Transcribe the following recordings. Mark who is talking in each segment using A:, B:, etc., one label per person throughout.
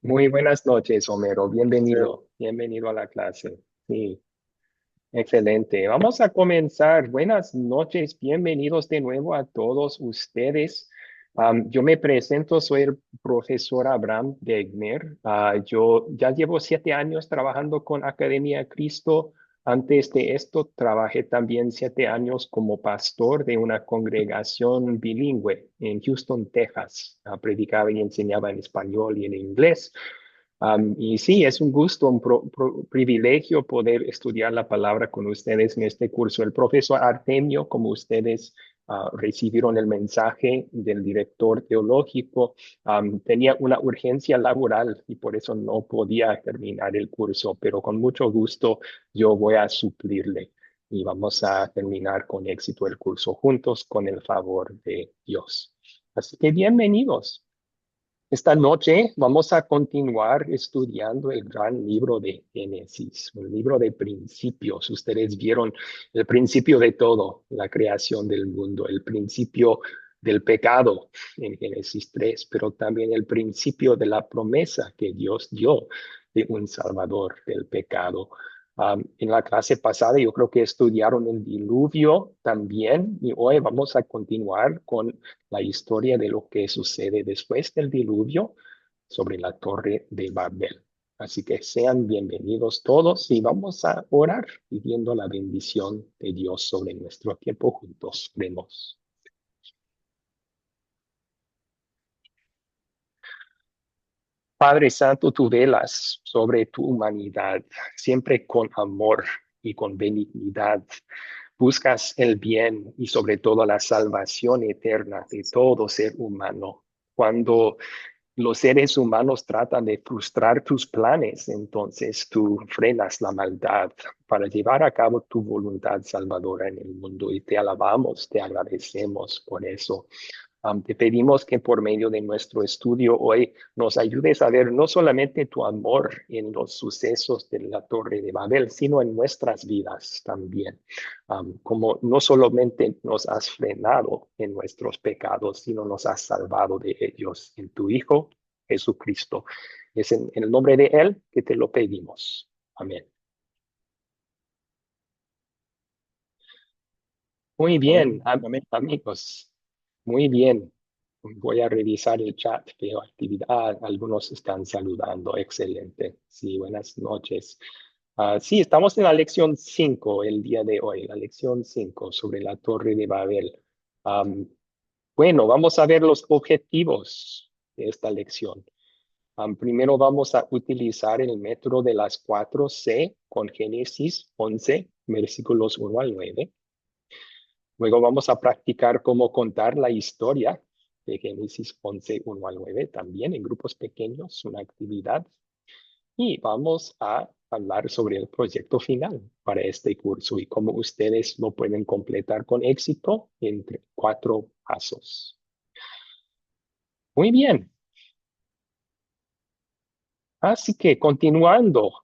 A: Muy buenas noches, Homero. Bienvenido a la clase. Sí, excelente. Vamos a comenzar. Buenas noches, bienvenidos de nuevo a todos ustedes. Yo me presento, soy el profesor Abraham Degner. Yo ya llevo 7 años trabajando con Academia Cristo. Antes de esto, trabajé también 7 años como pastor de una congregación bilingüe en Houston, Texas. Predicaba y enseñaba en español y en inglés. Y sí, es un gusto, un privilegio poder estudiar la palabra con ustedes en este curso. El profesor Artemio, como ustedes recibieron el mensaje del director teológico, tenía una urgencia laboral y por eso no podía terminar el curso, pero con mucho gusto yo voy a suplirle y vamos a terminar con éxito el curso juntos con el favor de Dios. Así que bienvenidos. Esta noche vamos a continuar estudiando el gran libro de Génesis, un libro de principios. Ustedes vieron el principio de todo, la creación del mundo, el principio del pecado en Génesis 3, pero también el principio de la promesa que Dios dio de un salvador del pecado. En la clase pasada yo creo que estudiaron el diluvio también y hoy vamos a continuar con la historia de lo que sucede después del diluvio sobre la torre de Babel. Así que sean bienvenidos todos y vamos a orar pidiendo la bendición de Dios sobre nuestro tiempo juntos. Oremos. Padre Santo, tú velas sobre tu humanidad, siempre con amor y con benignidad. Buscas el bien y sobre todo la salvación eterna de todo ser humano. Cuando los seres humanos tratan de frustrar tus planes, entonces tú frenas la maldad para llevar a cabo tu voluntad salvadora en el mundo y te alabamos, te agradecemos por eso. Te pedimos que por medio de nuestro estudio hoy nos ayudes a ver no solamente tu amor en los sucesos de la Torre de Babel, sino en nuestras vidas también. Como no solamente nos has frenado en nuestros pecados, sino nos has salvado de ellos en tu Hijo Jesucristo. Es en el nombre de Él que te lo pedimos. Amén. Muy bien,
B: Amén, amén.
A: amigos. Muy bien. Voy a revisar el chat. Veo actividad. Algunos están saludando. Excelente. Sí, buenas noches. Sí, estamos en la lección 5 el día de hoy. La lección 5 sobre la Torre de Babel. Am, bueno, vamos a ver los objetivos de esta lección. Primero vamos a utilizar el método de las 4C con Génesis 11, versículos 1 al 9. Luego vamos a practicar cómo contar la historia de Génesis 11, 1 al 9, también en grupos pequeños, una actividad. Y vamos a hablar sobre el proyecto final para este curso y cómo ustedes lo pueden completar con éxito entre 4 pasos. Muy bien, así que continuando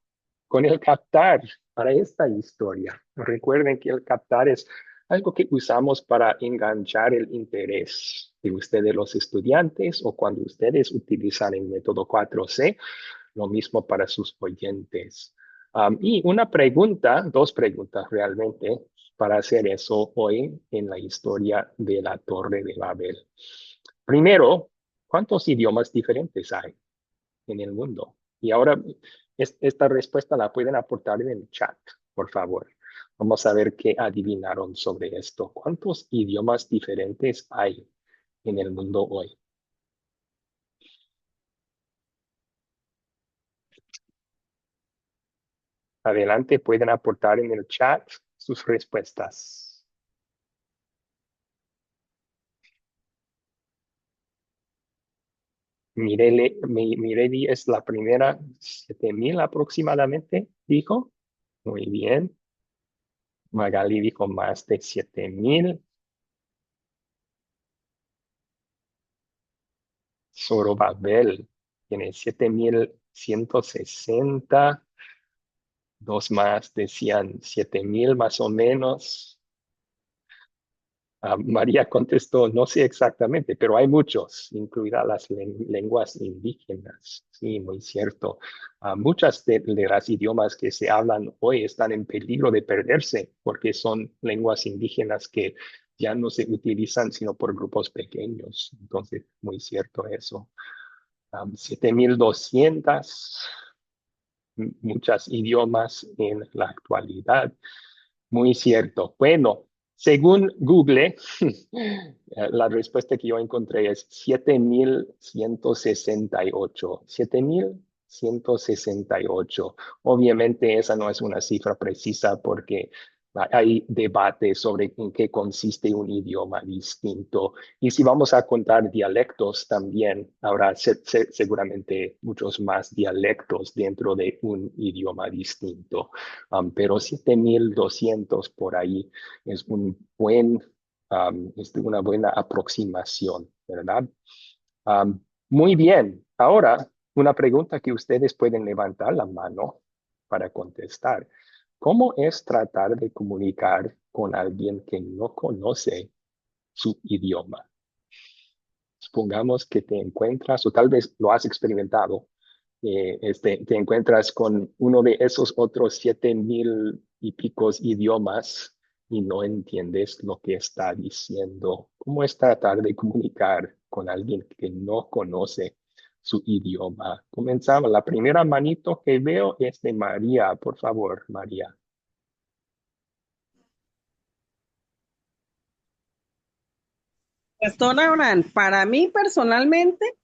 A: con el captar para esta historia. Recuerden que el captar es algo que usamos para enganchar el interés de ustedes los estudiantes o cuando ustedes utilizan el método 4C, lo mismo para sus oyentes. Y una pregunta, 2 preguntas realmente para hacer eso hoy en la historia de la Torre de Babel. Primero, ¿cuántos idiomas diferentes hay en el mundo? Y ahora esta respuesta la pueden aportar en el chat, por favor. Vamos a ver qué adivinaron sobre esto. ¿Cuántos idiomas diferentes hay en el mundo hoy? Adelante, pueden aportar en el chat sus respuestas. Mireli es la primera, 7,000 aproximadamente, dijo. Muy bien. Magali dijo más de 7,000. Zorobabel tiene 7,160. Dos más decían 7,000 más o menos. María contestó, no sé exactamente, pero hay muchos, incluidas las lenguas indígenas. Sí, muy cierto. Muchas de las idiomas que se hablan hoy están en peligro de perderse porque son lenguas indígenas que ya no se utilizan sino por grupos pequeños. Entonces, muy cierto eso. 7.200, muchos idiomas en la actualidad. Muy cierto. Bueno, según Google, la respuesta que yo encontré es 7.168. 7.168. Obviamente esa no es una cifra precisa porque hay debate sobre en qué consiste un idioma distinto. Y si vamos a contar dialectos también, habrá seguramente muchos más dialectos dentro de un idioma distinto. Pero 7.200 por ahí es es una buena aproximación, ¿verdad? Muy bien. Ahora, una pregunta que ustedes pueden levantar la mano para contestar. ¿Cómo es tratar de comunicar con alguien que no conoce su idioma? Supongamos que te encuentras, o tal vez lo has experimentado, te encuentras con uno de esos otros 7.000 y picos idiomas y no entiendes lo que está diciendo. ¿Cómo es tratar de comunicar con alguien que no conoce su idioma? Comenzamos. La primera manito que veo es de María. Por favor, María.
B: Pastor Abraham, para mí personalmente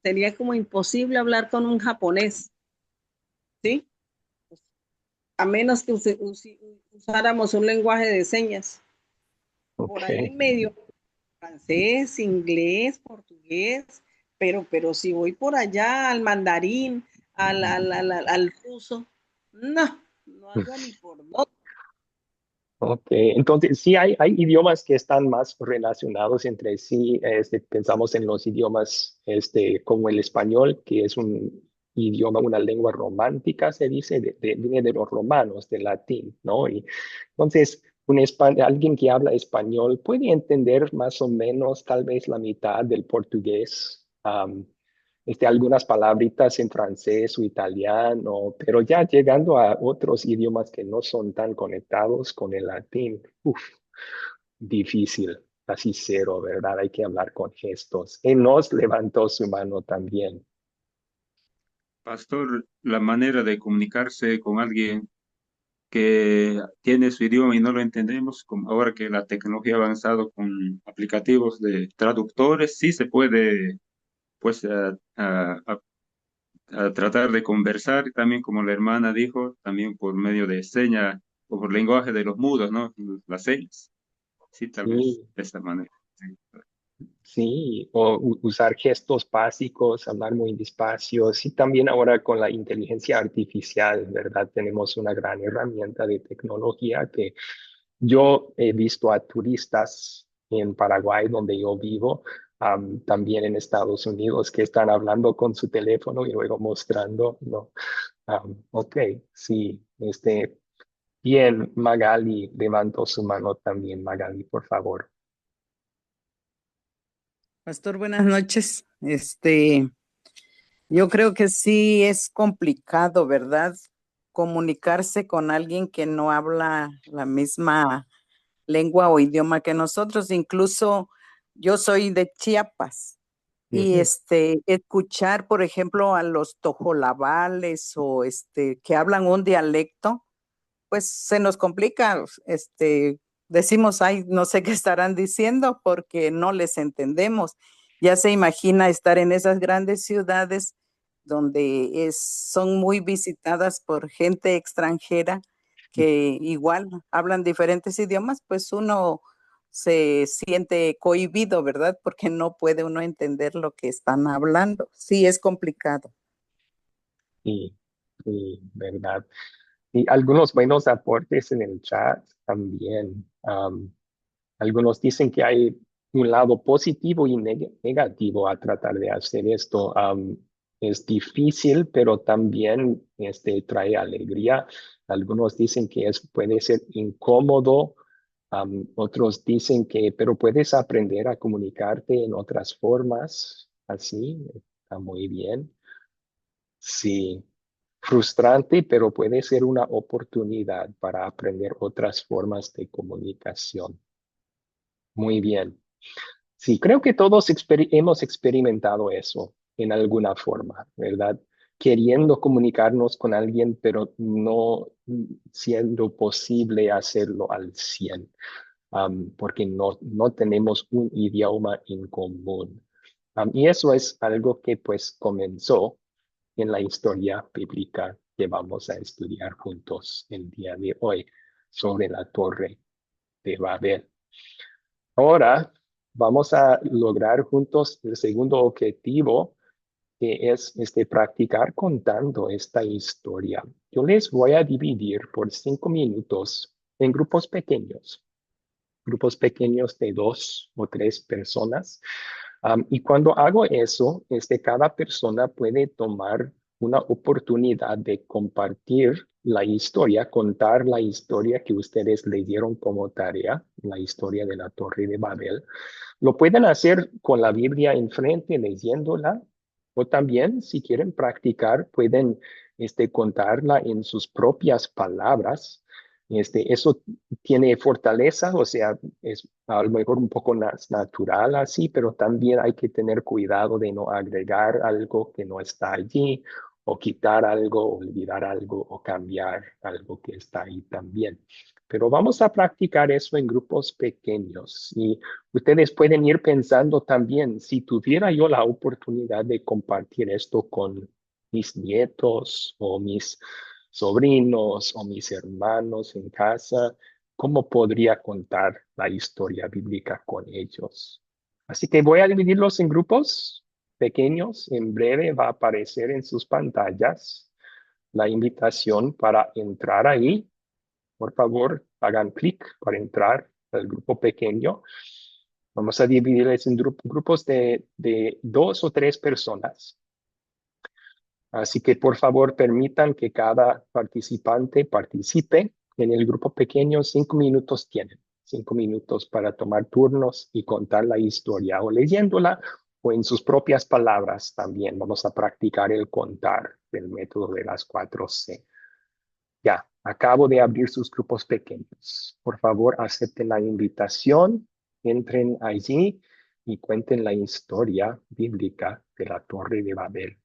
B: sería como imposible hablar con un japonés, ¿sí? A menos que usáramos un lenguaje de señas. Por
A: Ok.
B: ahí medio francés, inglés, portugués, pero si voy por allá al mandarín, al ruso, no, no ando ni por dónde.
A: Ok, entonces sí hay idiomas que están más relacionados entre sí. Pensamos en los idiomas como el español, que es un idioma, una lengua romántica, se dice, viene de los romanos, del latín, ¿no? Y entonces, alguien que habla español puede entender más o menos tal vez la mitad del portugués. Algunas palabritas en francés o italiano, pero ya llegando a otros idiomas que no son tan conectados con el latín, difícil, casi cero, ¿verdad? Hay que hablar con gestos. Él nos levantó su mano también.
C: Pastor, la manera de comunicarse con alguien que tiene su idioma y no lo entendemos, como ahora que la tecnología ha avanzado con aplicativos de traductores, sí se puede, pues, a tratar de conversar, también como la hermana dijo, también por medio de señas o por lenguaje de los mudos, ¿no? Las señas. Sí, tal vez
A: Sí,
C: de esta manera. Sí.
A: sí, o usar gestos básicos, hablar muy despacio. Sí, también ahora con la inteligencia artificial, ¿verdad? Tenemos una gran herramienta de tecnología que yo he visto a turistas en Paraguay, donde yo vivo, también en Estados Unidos, que están hablando con su teléfono y luego mostrando, ¿no? Ok, sí, bien, Magali levantó su mano también. Magali, por favor.
D: Pastor, buenas noches. Yo creo que sí es complicado, ¿verdad? Comunicarse con alguien que no habla la misma lengua o idioma que nosotros. Incluso yo soy de Chiapas y
A: Ujú.
D: escuchar, por ejemplo, a los tojolabales o que hablan un dialecto, pues se nos complica. Decimos, ay, no sé qué estarán diciendo porque no les entendemos. Ya se imagina estar en esas grandes ciudades donde son muy visitadas por gente extranjera que igual hablan diferentes idiomas, pues uno se siente cohibido, ¿verdad? Porque no puede uno entender lo que están hablando. Sí, es complicado.
A: Sí, sí, verdad. Y algunos buenos aportes en el chat también. Algunos dicen que hay un lado positivo y negativo a tratar de hacer esto. Es difícil, pero también trae alegría. Algunos dicen que puede ser incómodo Otros dicen que, pero puedes aprender a comunicarte en otras formas, así, está muy bien. Sí, frustrante, pero puede ser una oportunidad para aprender otras formas de comunicación. Muy bien. Sí, creo que todos hemos experimentado eso en alguna forma, ¿verdad? Queriendo comunicarnos con alguien, pero no siendo posible hacerlo al 100, porque no tenemos un idioma en común. Y eso es algo que pues comenzó en la historia bíblica que vamos a estudiar juntos el día de hoy sobre la Torre de Babel. Ahora vamos a lograr juntos el segundo objetivo, que es practicar contando esta historia. Yo les voy a dividir por 5 minutos en grupos pequeños de 2 o 3 personas. Y cuando hago eso, cada persona puede tomar una oportunidad de compartir la historia, contar la historia que ustedes le dieron como tarea, la historia de la Torre de Babel. Lo pueden hacer con la Biblia enfrente, leyéndola, o también, si quieren practicar, pueden contarla en sus propias palabras. Eso tiene fortaleza, o sea, es a lo mejor un poco natural así, pero también hay que tener cuidado de no agregar algo que no está allí, o quitar algo, olvidar algo, o cambiar algo que está ahí también. Pero vamos a practicar eso en grupos pequeños y ustedes pueden ir pensando también, si tuviera yo la oportunidad de compartir esto con mis nietos o mis sobrinos o mis hermanos en casa, ¿cómo podría contar la historia bíblica con ellos? Así que voy a dividirlos en grupos pequeños. En breve va a aparecer en sus pantallas la invitación para entrar ahí. Por favor, hagan clic para entrar al grupo pequeño. Vamos a dividirles en grupos de 2 o 3 personas. Así que por favor permitan que cada participante participe en el grupo pequeño. 5 minutos tienen. 5 minutos para tomar turnos y contar la historia o leyéndola o en sus propias palabras también. Vamos a practicar el contar del método de las 4C. Ya, acabo de abrir sus grupos pequeños. Por favor, acepten la invitación, entren allí y cuenten la historia bíblica de la Torre de Babel.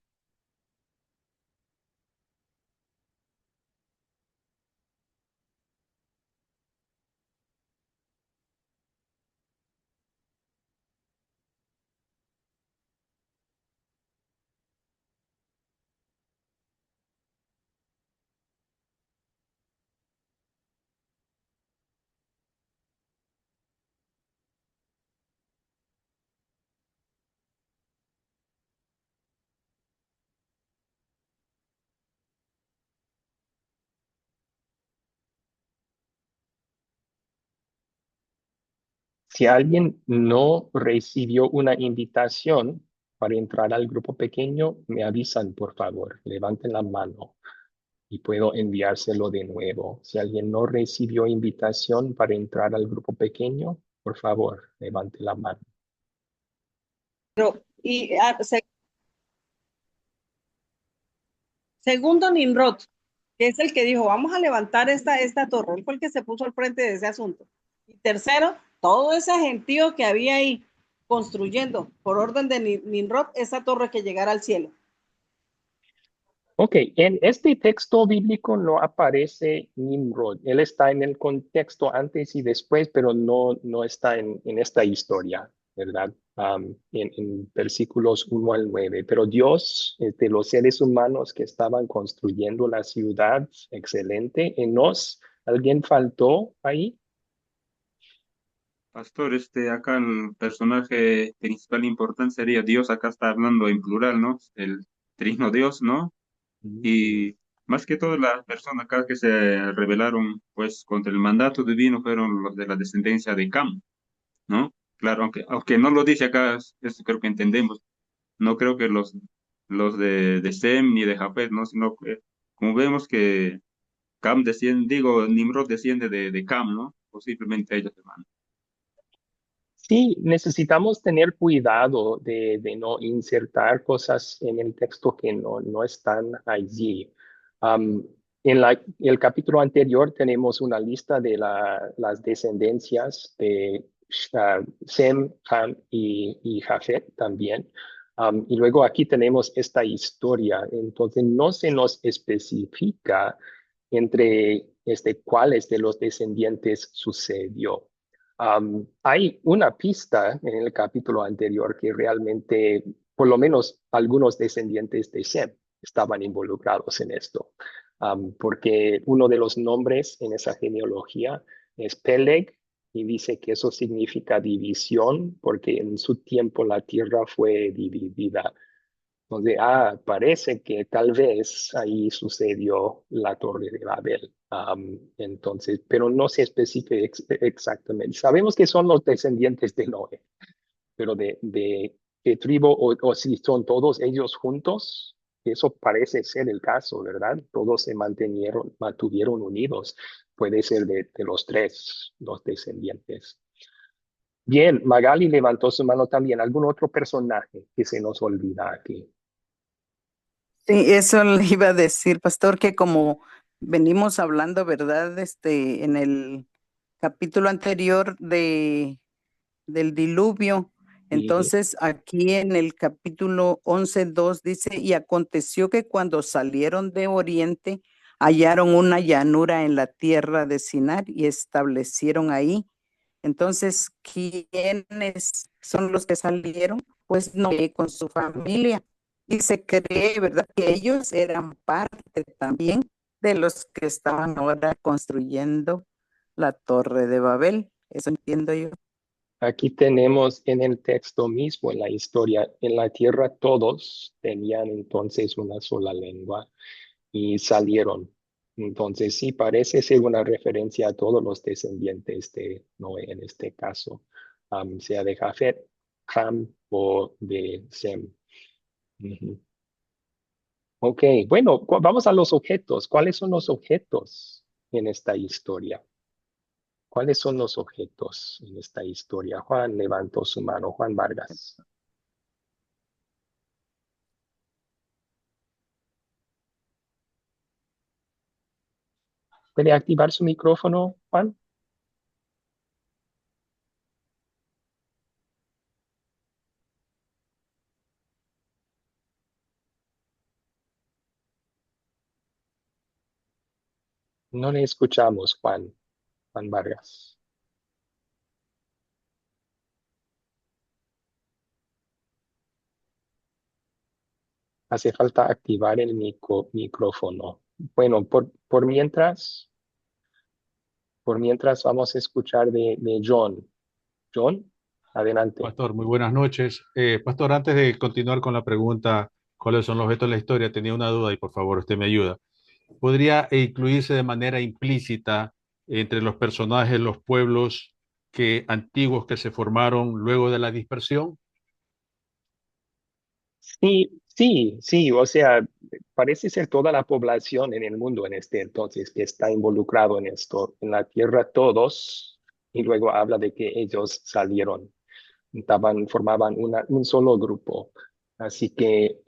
A: Si alguien no recibió una invitación para entrar al grupo pequeño, me avisan, por favor. Levanten la mano y puedo enviárselo de nuevo. Si alguien no recibió invitación para entrar al grupo pequeño, por favor, levante la mano.
B: Pero, segundo, Nimrod, que es el que dijo, vamos a levantar esta torre. Él fue el que se puso al frente de ese asunto. Y tercero, todo ese gentío que había ahí construyendo por orden de Nimrod esa torre que llegara al cielo.
A: Ok, en este texto bíblico no aparece Nimrod. Él está en el contexto antes y después, pero no está en esta historia, ¿verdad? En versículos 1 al 9. Pero Dios, los seres humanos que estaban construyendo la ciudad, excelente. Enos, ¿alguien faltó ahí?
C: Pastor, acá el personaje principal importante sería Dios, acá está hablando en plural, ¿no? El trino Dios, ¿no?
A: Mm.
C: Y más que todo las personas acá que se rebelaron, pues, contra el mandato divino fueron los de la descendencia de Cam, ¿no? Claro, aunque no lo dice acá, eso creo que entendemos. No creo que los de Sem ni de Jafet, ¿no? Sino que, como vemos que Nimrod desciende de Cam, ¿no? posiblemente ellos demandan.
A: Sí, necesitamos tener cuidado de no insertar cosas en el texto que no están allí. Am, en el capítulo anterior tenemos una lista de las descendencias de Sem, Ham y Jafet también. Y luego aquí tenemos esta historia. Entonces no se nos especifica entre cuáles de los descendientes sucedió. Hay una pista en el capítulo anterior que realmente, por lo menos algunos descendientes de Sem estaban involucrados en esto, porque uno de los nombres en esa genealogía es Peleg y dice que eso significa división, porque en su tiempo la tierra fue dividida. Entonces, parece que tal vez ahí sucedió la Torre de Babel. Entonces, pero no se especifica exactamente. Sabemos que son los descendientes de Noé, pero de qué tribu o si son todos ellos juntos, eso parece ser el caso, ¿verdad? Todos se mantuvieron unidos. Puede ser de los tres, los descendientes. Bien, Magali levantó su mano también. ¿Algún otro personaje que se nos olvida aquí?
D: Sí, eso le iba a decir, pastor, que como venimos hablando, ¿verdad? En el capítulo anterior del diluvio,
A: Sí.
D: entonces aquí en el capítulo 11:2 dice, y aconteció que cuando salieron de Oriente, hallaron una llanura en la tierra de Sinar y establecieron ahí. Entonces, ¿quiénes son los que salieron? Pues Noé con su familia. Y se cree, ¿verdad?, que ellos eran parte también de los que estaban ahora construyendo la Torre de Babel. Eso entiendo yo.
A: Aquí tenemos en el texto mismo, en la historia, en la tierra todos tenían entonces una sola lengua y salieron. Entonces sí parece ser una referencia a todos los descendientes de Noé en este caso, sea de Jafet, Ham o de Sem. Ujú. Ok, bueno, vamos a los objetos. ¿Cuáles son los objetos en esta historia? ¿Cuáles son los objetos en esta historia? Juan levantó su mano, Juan Vargas. ¿Puede activar su micrófono, Juan? No le escuchamos, Juan. Juan Vargas. Hace falta activar el micrófono. Bueno, por mientras vamos a escuchar de John. John, adelante.
E: Pastor, muy buenas noches. Pastor, antes de continuar con la pregunta, ¿cuáles son los objetos de la historia? Tenía una duda y por favor usted me ayuda. ¿Podría incluirse de manera implícita entre los personajes, los pueblos antiguos que se formaron luego de la dispersión?
A: Sí, sí, sí, o sea, parece ser toda la población en el mundo en este entonces que está involucrado en esto. En la tierra todos, y luego habla de que ellos salieron, formaban un solo grupo. Así que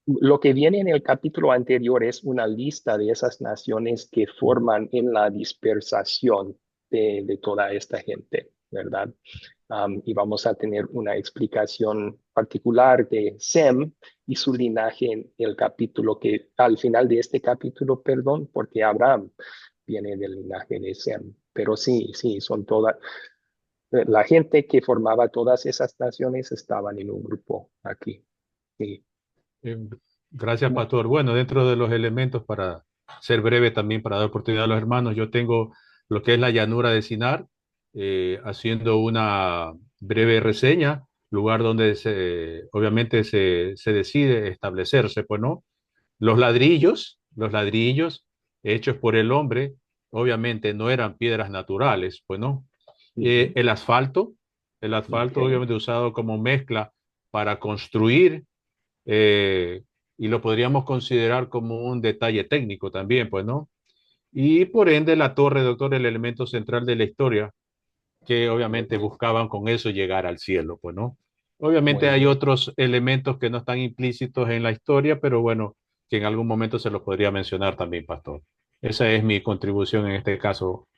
A: lo que viene en el capítulo anterior es una lista de esas naciones que forman en la dispersación de toda esta gente, ¿verdad? Y vamos a tener una explicación particular de Sem y su linaje en el capítulo al final de este capítulo, perdón, porque Abraham viene del linaje de Sem. Pero sí, sí, son todas, la gente que formaba todas esas naciones estaban en un grupo aquí. Sí.
E: Eh, Gracias, Pastor. Bueno, dentro de los elementos, para ser breve también, para dar oportunidad a los hermanos, yo tengo lo que es la llanura de Sinar, haciendo una breve reseña, lugar donde obviamente se decide establecerse, pues, ¿no? Los ladrillos hechos por el hombre, obviamente no eran piedras naturales, pues, ¿no?
A: Ujú.
E: El asfalto,
A: Ok.
E: obviamente usado como mezcla para construir, eh, y lo podríamos considerar como un detalle técnico también, pues, ¿no? y por ende la torre, doctor, el elemento central de la historia, que obviamente buscaban con eso llegar al cielo, pues, ¿no? Obviamente
A: Muy
E: hay
A: bien.
E: otros elementos que no están implícitos en la historia, pero bueno, que en algún momento se los podría mencionar también, pastor. Esa es mi contribución en este caso.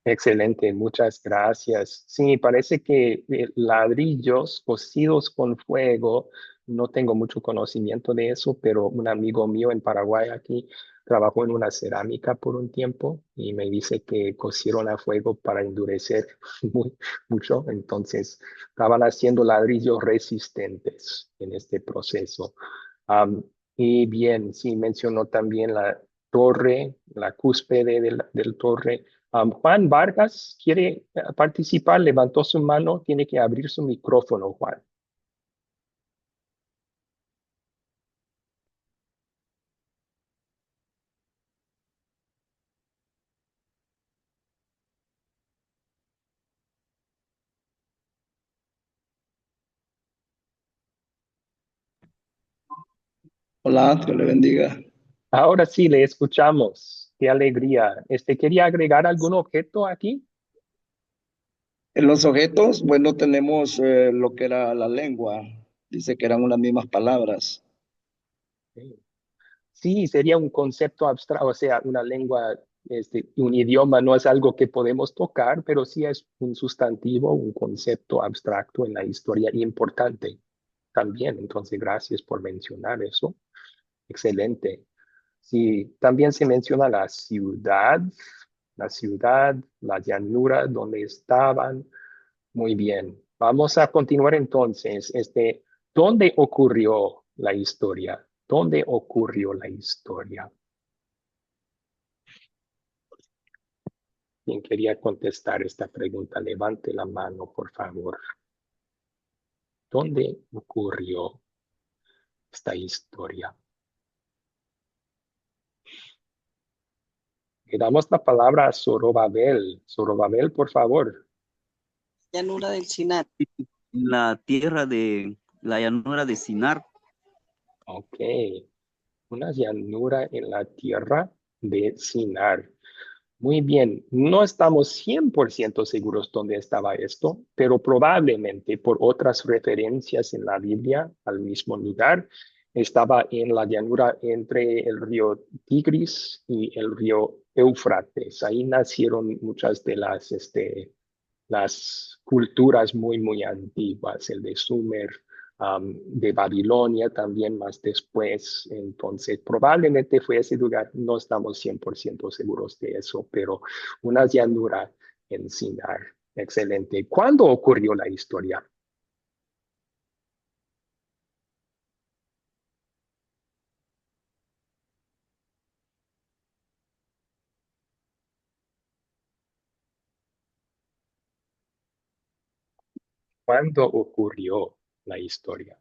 A: Excelente, muchas gracias. Sí, parece que ladrillos cocidos con fuego, no tengo mucho conocimiento de eso, pero un amigo mío en Paraguay aquí trabajó en una cerámica por un tiempo y me dice que cocieron a fuego para endurecer mucho. Entonces, estaban haciendo ladrillos resistentes en este proceso. Am, y bien, sí, mencionó también la torre, la cúspide del torre. Juan Vargas quiere participar, levantó su mano, tiene que abrir su micrófono, Juan.
F: Hola, Dios le bendiga.
A: Ahora sí, le escuchamos. Qué alegría. ¿Quería agregar algún objeto aquí?
F: En los objetos, bueno, tenemos lo que era la lengua. Dice que eran unas mismas palabras.
A: Sí. Sí, sería un concepto abstracto, o sea, una lengua, un idioma no es algo que podemos tocar, pero sí es un sustantivo, un concepto abstracto en la historia y importante también. Entonces, gracias por mencionar eso. Excelente. Sí, también se menciona la ciudad, la llanura donde estaban. Muy bien. Vamos a continuar entonces. ¿Dónde ocurrió la historia? ¿Dónde ocurrió la historia? ¿Quién quería contestar esta pregunta? Levante la mano, por favor. ¿Dónde ocurrió esta historia? Le damos la palabra a Zorobabel. Zorobabel, por favor.
B: Llanura del Sinar.
G: La tierra de la llanura de Sinar.
A: Ok. Una llanura en la tierra de Sinar. Muy bien, no estamos 100% seguros dónde estaba esto, pero probablemente por otras referencias en la Biblia al mismo lugar, estaba en la llanura entre el río Tigris y el río Éufrates. Ahí nacieron muchas de las culturas muy, muy antiguas, el de Sumer, de Babilonia también más después. Entonces, probablemente fue ese lugar, no estamos 100% seguros de eso, pero una llanura en Sinar. Excelente. ¿Cuándo ocurrió la historia? ¿Cuándo ocurrió la historia?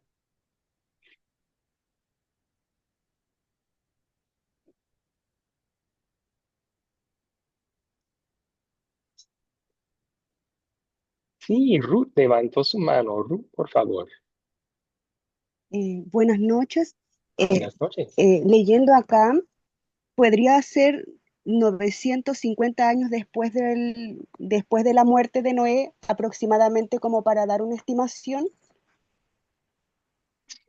A: Sí, Ruth levantó su mano. Ruth, por favor.
H: Buenas noches.
A: Buenas noches.
H: Leyendo acá, podría ser 950 años después de la muerte de Noé, aproximadamente como para dar una estimación.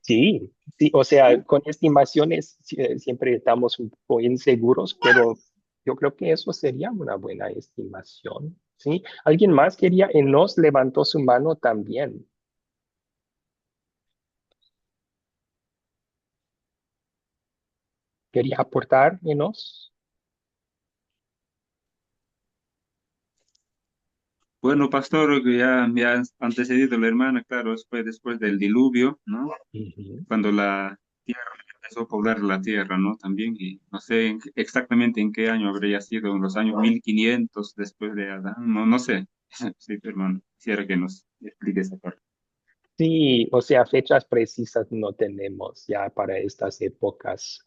A: Sí, sí, o sea, con estimaciones siempre estamos un poco inseguros, pero yo creo que eso sería una buena estimación, ¿sí? ¿Alguien más quería? Enos levantó su mano también. ¿Quería aportar, Enos?
C: Bueno, pastor, que ya me ha antecedido la hermana, claro, después del diluvio, ¿no?
A: Ujú.
C: Cuando la tierra empezó a poblar la tierra, ¿no? También, y no sé exactamente en qué año habría sido, en los años 1500 después de Adán, no, no sé. Sí, hermano, quisiera que nos explique esa parte.
A: Sí, o sea, fechas precisas no tenemos ya para estas épocas.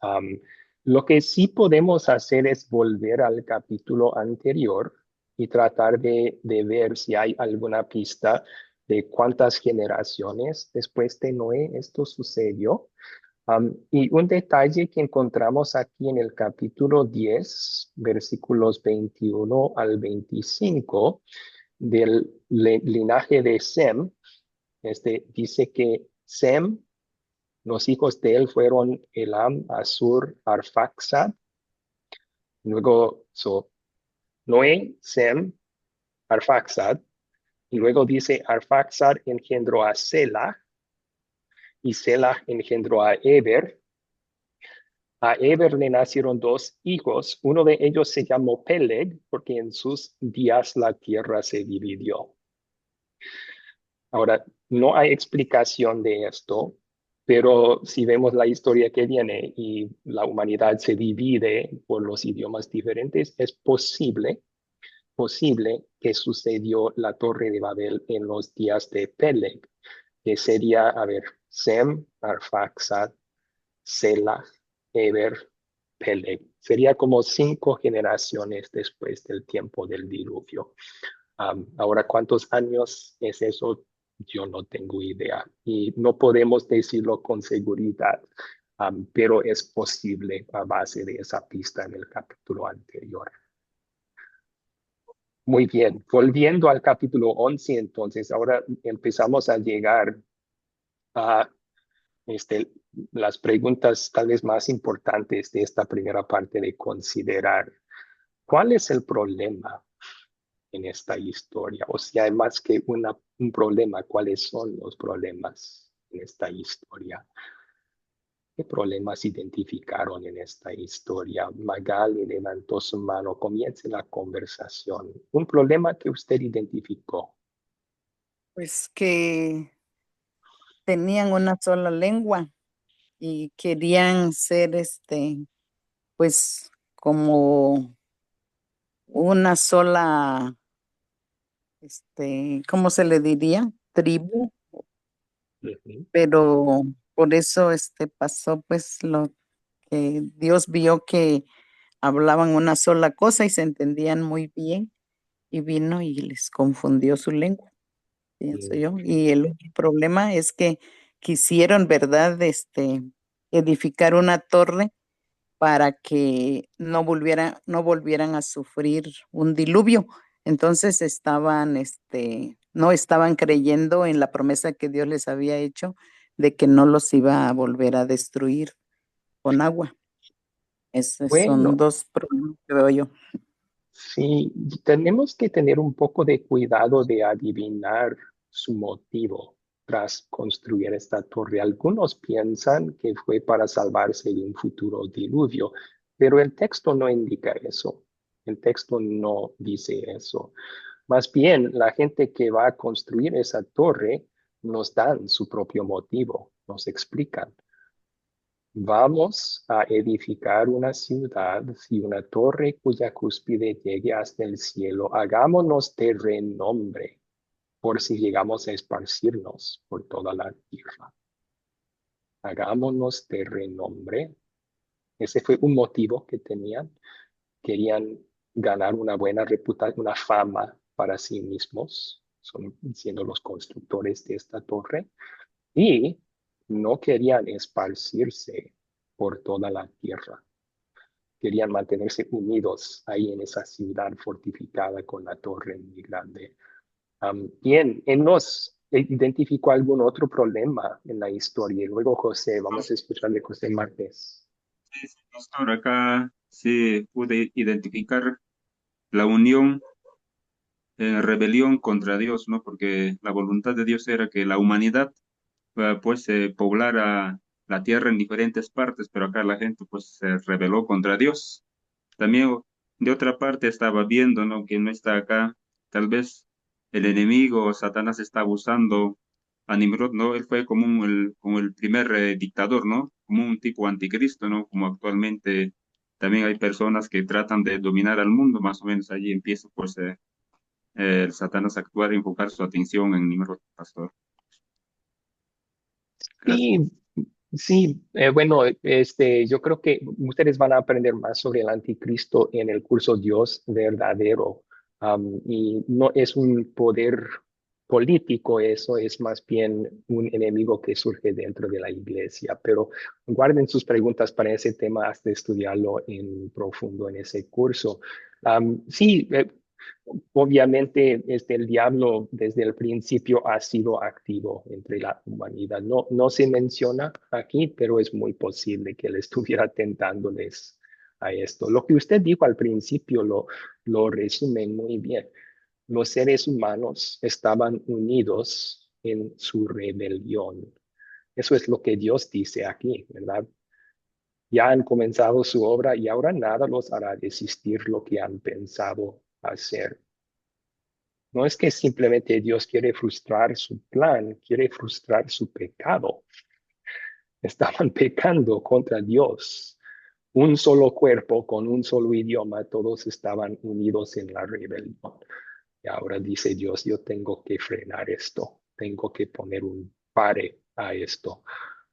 A: Lo que sí podemos hacer es volver al capítulo anterior y tratar de ver si hay alguna pista de cuántas generaciones después de Noé esto sucedió. Y un detalle que encontramos aquí en el capítulo 10, versículos 21 al 25, del linaje de Sem, dice que Sem, los hijos de él fueron Elam, Asur, Arfaxad. Luego, Noé, Sem, Arfaxad. Y luego dice, Arfaxad engendró a Selah, y Selah engendró a Eber. A Eber le nacieron dos hijos. Uno de ellos se llamó Peleg, porque en sus días la tierra se dividió. Ahora, no hay explicación de esto, pero si vemos la historia que viene y la humanidad se divide por los idiomas diferentes, es posible que sucedió la Torre de Babel en los días de Peleg, que sería, a ver, Sem, Arfaxad, Selah, Eber, Peleg. Sería como 5 generaciones después del tiempo del diluvio. Ahora, ¿cuántos años es eso? Yo no tengo idea y no podemos decirlo con seguridad, pero es posible a base de esa pista en el capítulo anterior. Muy bien, volviendo al capítulo 11, entonces, ahora empezamos a llegar a las preguntas tal vez más importantes de esta primera parte de considerar. ¿Cuál es el problema en esta historia? O sea, hay más que un problema, ¿cuáles son los problemas en esta historia? ¿Qué problemas identificaron en esta historia? Magali levantó su mano, comience la conversación. Un problema que usted identificó.
D: Pues que tenían una sola lengua y querían ser pues como una sola, ¿cómo se le diría? Tribu,
A: Ujú.
D: pero por eso pasó pues lo que Dios vio que hablaban una sola cosa y se entendían muy bien y vino y les confundió su lengua, pienso yo. Y el otro problema es que quisieron, ¿verdad? Edificar una torre para que no volvieran a sufrir un diluvio. Entonces no estaban creyendo en la promesa que Dios les había hecho de que no los iba a volver a destruir con agua. Esos son
A: Bueno,
D: dos problemas que veo yo.
A: sí, tenemos que tener un poco de cuidado de adivinar su motivo tras construir esta torre. Algunos piensan que fue para salvarse de un futuro diluvio, pero el texto no indica eso. El texto no dice eso. Más bien, la gente que va a construir esa torre nos dan su propio motivo, nos explican. Vamos a edificar una ciudad y una torre cuya cúspide llegue hasta el cielo. Hagámonos de renombre por si llegamos a esparcirnos por toda la tierra. Hagámonos de renombre. Ese fue un motivo que tenían. Querían ganar una buena reputación, una fama para sí mismos, siendo los constructores de esta torre. Y no querían esparcirse por toda la tierra. Querían mantenerse unidos ahí en esa ciudad fortificada con la torre muy grande. Bien, él nos identificó algún otro problema en la historia. Y luego José, vamos a escuchar de José Márquez.
C: Sí, sí, pastor, acá sí pude identificar la unión en rebelión contra Dios, ¿no? Porque la voluntad de Dios era que la humanidad pues poblara la tierra en diferentes partes, pero acá la gente pues se rebeló contra Dios. También de otra parte estaba viendo, ¿no? Que no está acá, tal vez el enemigo, Satanás está abusando a Nimrod, ¿no? Él fue como el primer dictador, ¿no? Como un tipo anticristo, ¿no? Como actualmente también hay personas que tratan de dominar al mundo, más o menos allí empieza pues el Satanás a actuar y enfocar su atención en Nimrod, pastor. Gracias.
A: Sí, sí, bueno, yo creo que ustedes van a aprender más sobre el anticristo en el curso Dios verdadero. Y no es un poder político, eso es más bien un enemigo que surge dentro de la iglesia. Pero guarden sus preguntas para ese tema hasta estudiarlo en profundo en ese curso. Sí, obviamente el diablo desde el principio ha sido activo entre la humanidad. No, no se menciona aquí, pero es muy posible que él estuviera tentándoles a esto. Lo que usted dijo al principio lo resume muy bien. Los seres humanos estaban unidos en su rebelión. Eso es lo que Dios dice aquí, ¿verdad? Ya han comenzado su obra y ahora nada los hará desistir lo que han pensado hacer. No es que simplemente Dios quiere frustrar su plan, quiere frustrar su pecado. Estaban pecando contra Dios. Un solo cuerpo con un solo idioma, todos estaban unidos en la rebelión. Y ahora dice Dios, yo tengo que frenar esto, tengo que poner un pare a esto.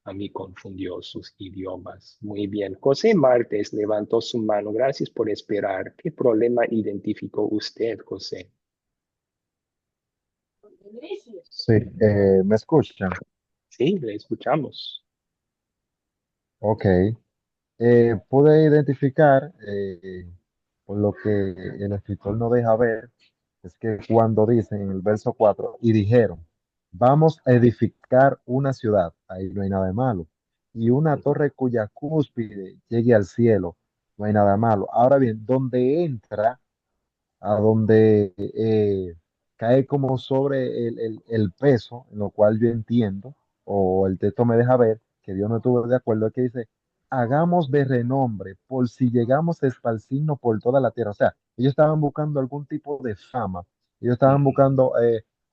A: A mí confundió sus idiomas. Muy bien. José Martes levantó su mano. Gracias por esperar. ¿Qué problema identificó usted, José?
I: Sí, ¿me escuchan?
A: Sí, le escuchamos.
I: Ok. Pude identificar, por lo que el escritor no deja ver, es que cuando dicen en el verso 4 y dijeron, vamos a edificar una ciudad, ahí no hay nada de malo, y una torre cuya cúspide llegue al cielo, no hay nada de malo. Ahora bien, donde entra a donde cae como sobre el peso, en lo cual yo entiendo, o el texto me deja ver que Dios no estuvo de acuerdo, es que dice, hagamos de renombre por si llegamos a esparcirnos por toda la tierra. O sea, ellos estaban buscando algún tipo de fama, ellos estaban buscando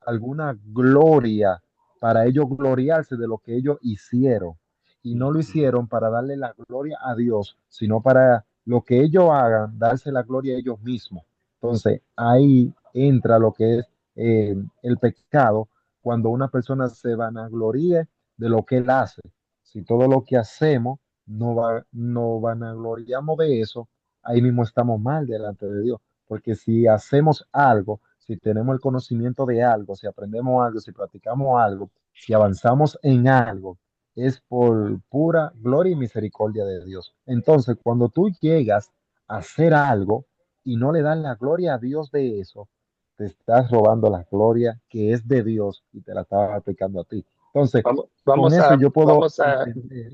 I: alguna gloria para ellos gloriarse de lo que ellos hicieron. Y no lo hicieron para darle la gloria a Dios, sino para lo que ellos hagan, darse la gloria a ellos mismos. Entonces, ahí entra lo que es el pecado cuando una persona se vanaglorie de lo que él hace. Si todo lo que hacemos no vanagloriamos de eso, ahí mismo estamos mal delante de Dios. Porque si hacemos algo, si tenemos el conocimiento de algo, si aprendemos algo, si practicamos algo, si avanzamos en algo, es por pura gloria y misericordia de Dios. Entonces, cuando tú llegas a hacer algo, y no le das la gloria a Dios de eso, te estás robando la gloria que es de Dios y te la estás aplicando a ti. Entonces,
A: Vamos,
I: con
A: vamos
I: eso
A: a,
I: yo puedo
A: vamos a,
I: entender.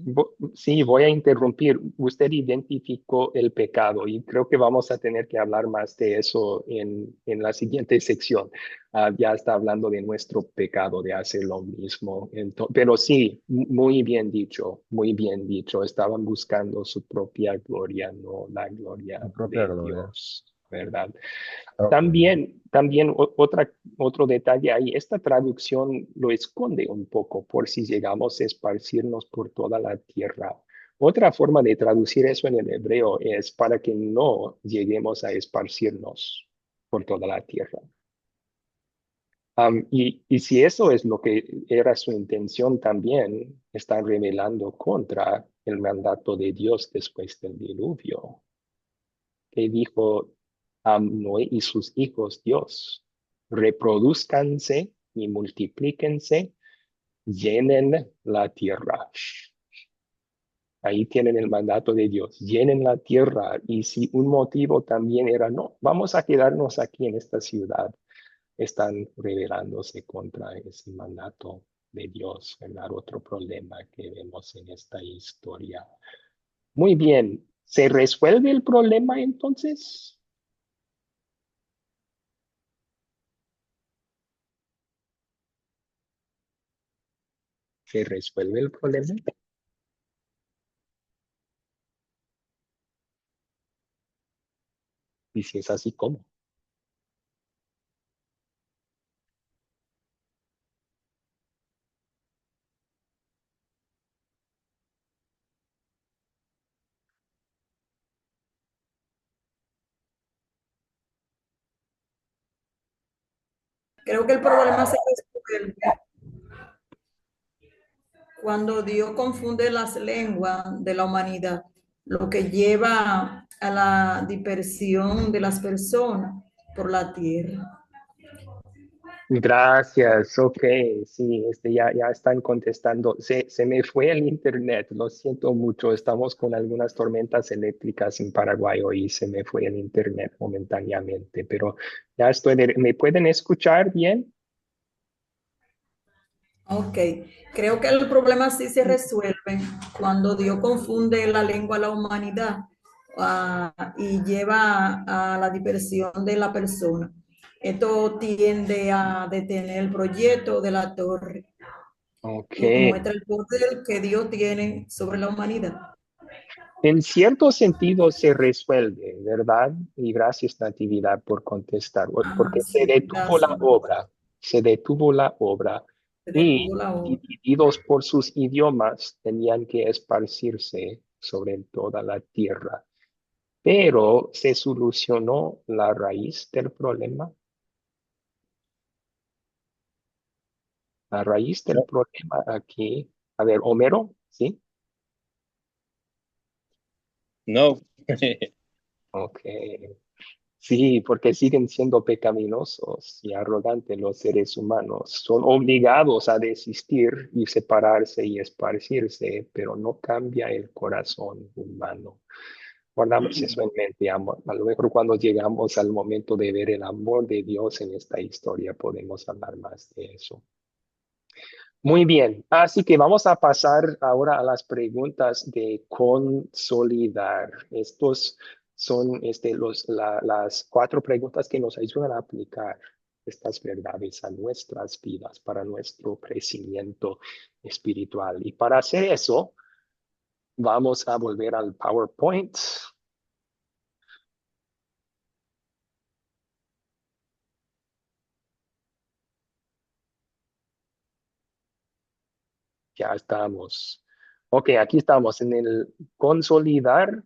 A: sí, voy a interrumpir. Usted identificó el pecado y creo que vamos a tener que hablar más de eso en la siguiente sección. Ya está hablando de nuestro pecado, de hacer lo mismo. Pero sí, muy bien dicho, muy bien dicho. Estaban buscando su propia gloria, no la gloria
I: Mi propia
A: de
I: gloria.
A: Dios, ¿verdad?
I: Ok.
A: También otro detalle ahí, esta traducción lo esconde un poco por si llegamos a esparcirnos por toda la tierra. Otra forma de traducir eso en el hebreo es para que no lleguemos a esparcirnos por toda la tierra. Y si eso es lo que era su intención también, están rebelando contra el mandato de Dios después del diluvio, que dijo a Noé y sus hijos Dios: reproduzcanse y multiplíquense, llenen la tierra. Ahí tienen el mandato de Dios, llenen la tierra. Y si un motivo también era, no, vamos a quedarnos aquí en esta ciudad, están rebelándose contra ese mandato de Dios, ¿verdad? Otro problema que vemos en esta historia. Muy bien, ¿se resuelve el problema entonces? ¿Se resuelve el problema? Y si es así, ¿cómo?
J: Creo que el problema se resuelve cuando Dios confunde las lenguas de la humanidad, lo que lleva a la dispersión de las personas por la tierra.
A: Gracias, ok, sí, ya están contestando. Se me fue el internet, lo siento mucho. Estamos con algunas tormentas eléctricas en Paraguay hoy y se me fue el internet momentáneamente, pero ya estoy. ¿Me pueden escuchar bien?
J: Ok, creo que el problema sí se resuelve cuando Dios confunde la lengua a la humanidad y lleva a la dispersión de la persona. Esto tiende a detener el proyecto de la torre
A: Ok.
J: y muestra el poder que Dios tiene sobre la humanidad.
A: En cierto sentido se resuelve, ¿verdad? Y gracias, Natividad, por contestar, porque se
J: Sí,
A: detuvo la
J: gracias.
A: obra, se detuvo la obra
J: Se
A: y
J: detuvo la obra.
A: divididos por sus idiomas tenían que esparcirse sobre toda la tierra. Pero se solucionó la raíz del problema. La raíz del problema aquí. A ver, Homero, ¿sí?
K: No.
A: Ok. Sí, porque siguen siendo pecaminosos y arrogantes los seres humanos. Son obligados a desistir y separarse y esparcirse, pero no cambia el corazón humano. Guardamos eso en mente, amor. A lo mejor cuando llegamos al momento de ver el amor de Dios en esta historia, podemos hablar más de eso. Muy bien, así que vamos a pasar ahora a las preguntas de consolidar. Estos son las 4 preguntas que nos ayudan a aplicar estas verdades a nuestras vidas para nuestro crecimiento espiritual. Y para hacer eso, vamos a volver al PowerPoint. Ya estamos. Ok, aquí estamos en el consolidar.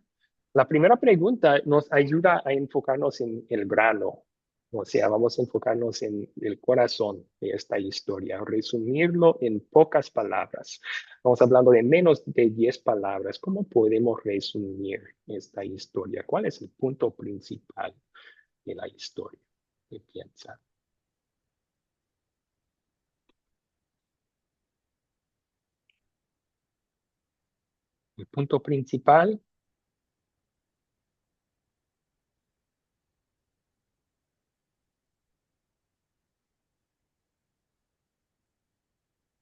A: La primera pregunta nos ayuda a enfocarnos en el grano. O sea, vamos a enfocarnos en el corazón de esta historia, resumirlo en pocas palabras. Estamos hablando de menos de 10 palabras. ¿Cómo podemos resumir esta historia? ¿Cuál es el punto principal de la historia? ¿Qué piensan? El punto principal.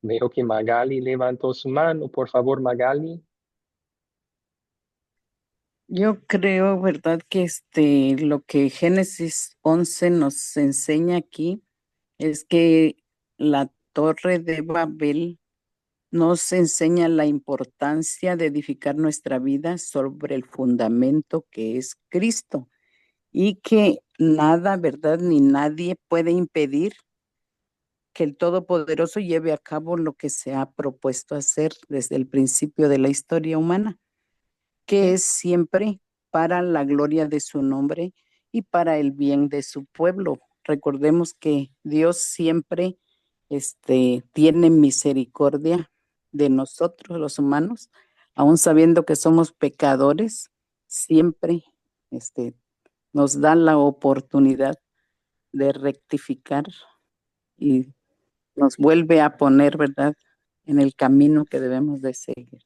A: Veo que Magali levantó su mano. Por favor, Magali.
D: Yo creo, ¿verdad? Que lo que Génesis 11 nos enseña aquí es que la torre de Babel nos enseña la importancia de edificar nuestra vida sobre el fundamento que es Cristo y que nada, ¿verdad? Ni nadie puede impedir que el Todopoderoso lleve a cabo lo que se ha propuesto hacer desde el principio de la historia humana, que es siempre para la gloria de su nombre y para el bien de su pueblo. Recordemos que Dios siempre tiene misericordia de nosotros, los humanos, aun sabiendo que somos pecadores, siempre nos da la oportunidad de rectificar y nos vuelve a poner, ¿verdad?, en el camino que debemos de seguir.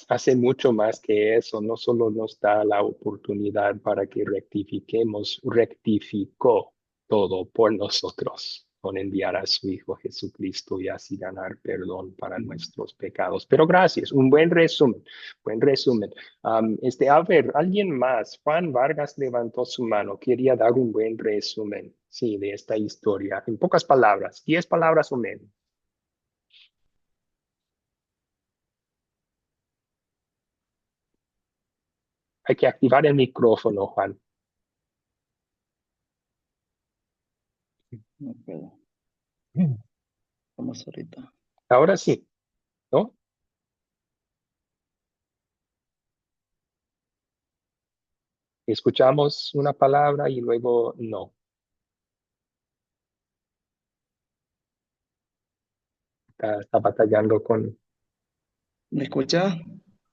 A: Hace mucho más que eso, no solo nos da la oportunidad para que rectifiquemos, rectificó todo por nosotros con enviar a su Hijo Jesucristo y así ganar perdón para nuestros pecados. Pero gracias, un buen resumen, buen resumen. A ver, alguien más, Juan Vargas levantó su mano, quería dar un buen resumen, sí, de esta historia, en pocas palabras, 10 palabras o menos. Hay que activar el micrófono, Juan.
F: No puedo. Vamos ahorita.
A: Ahora sí, ¿no? Escuchamos una palabra y luego no. Está batallando con...
F: ¿Me escucha?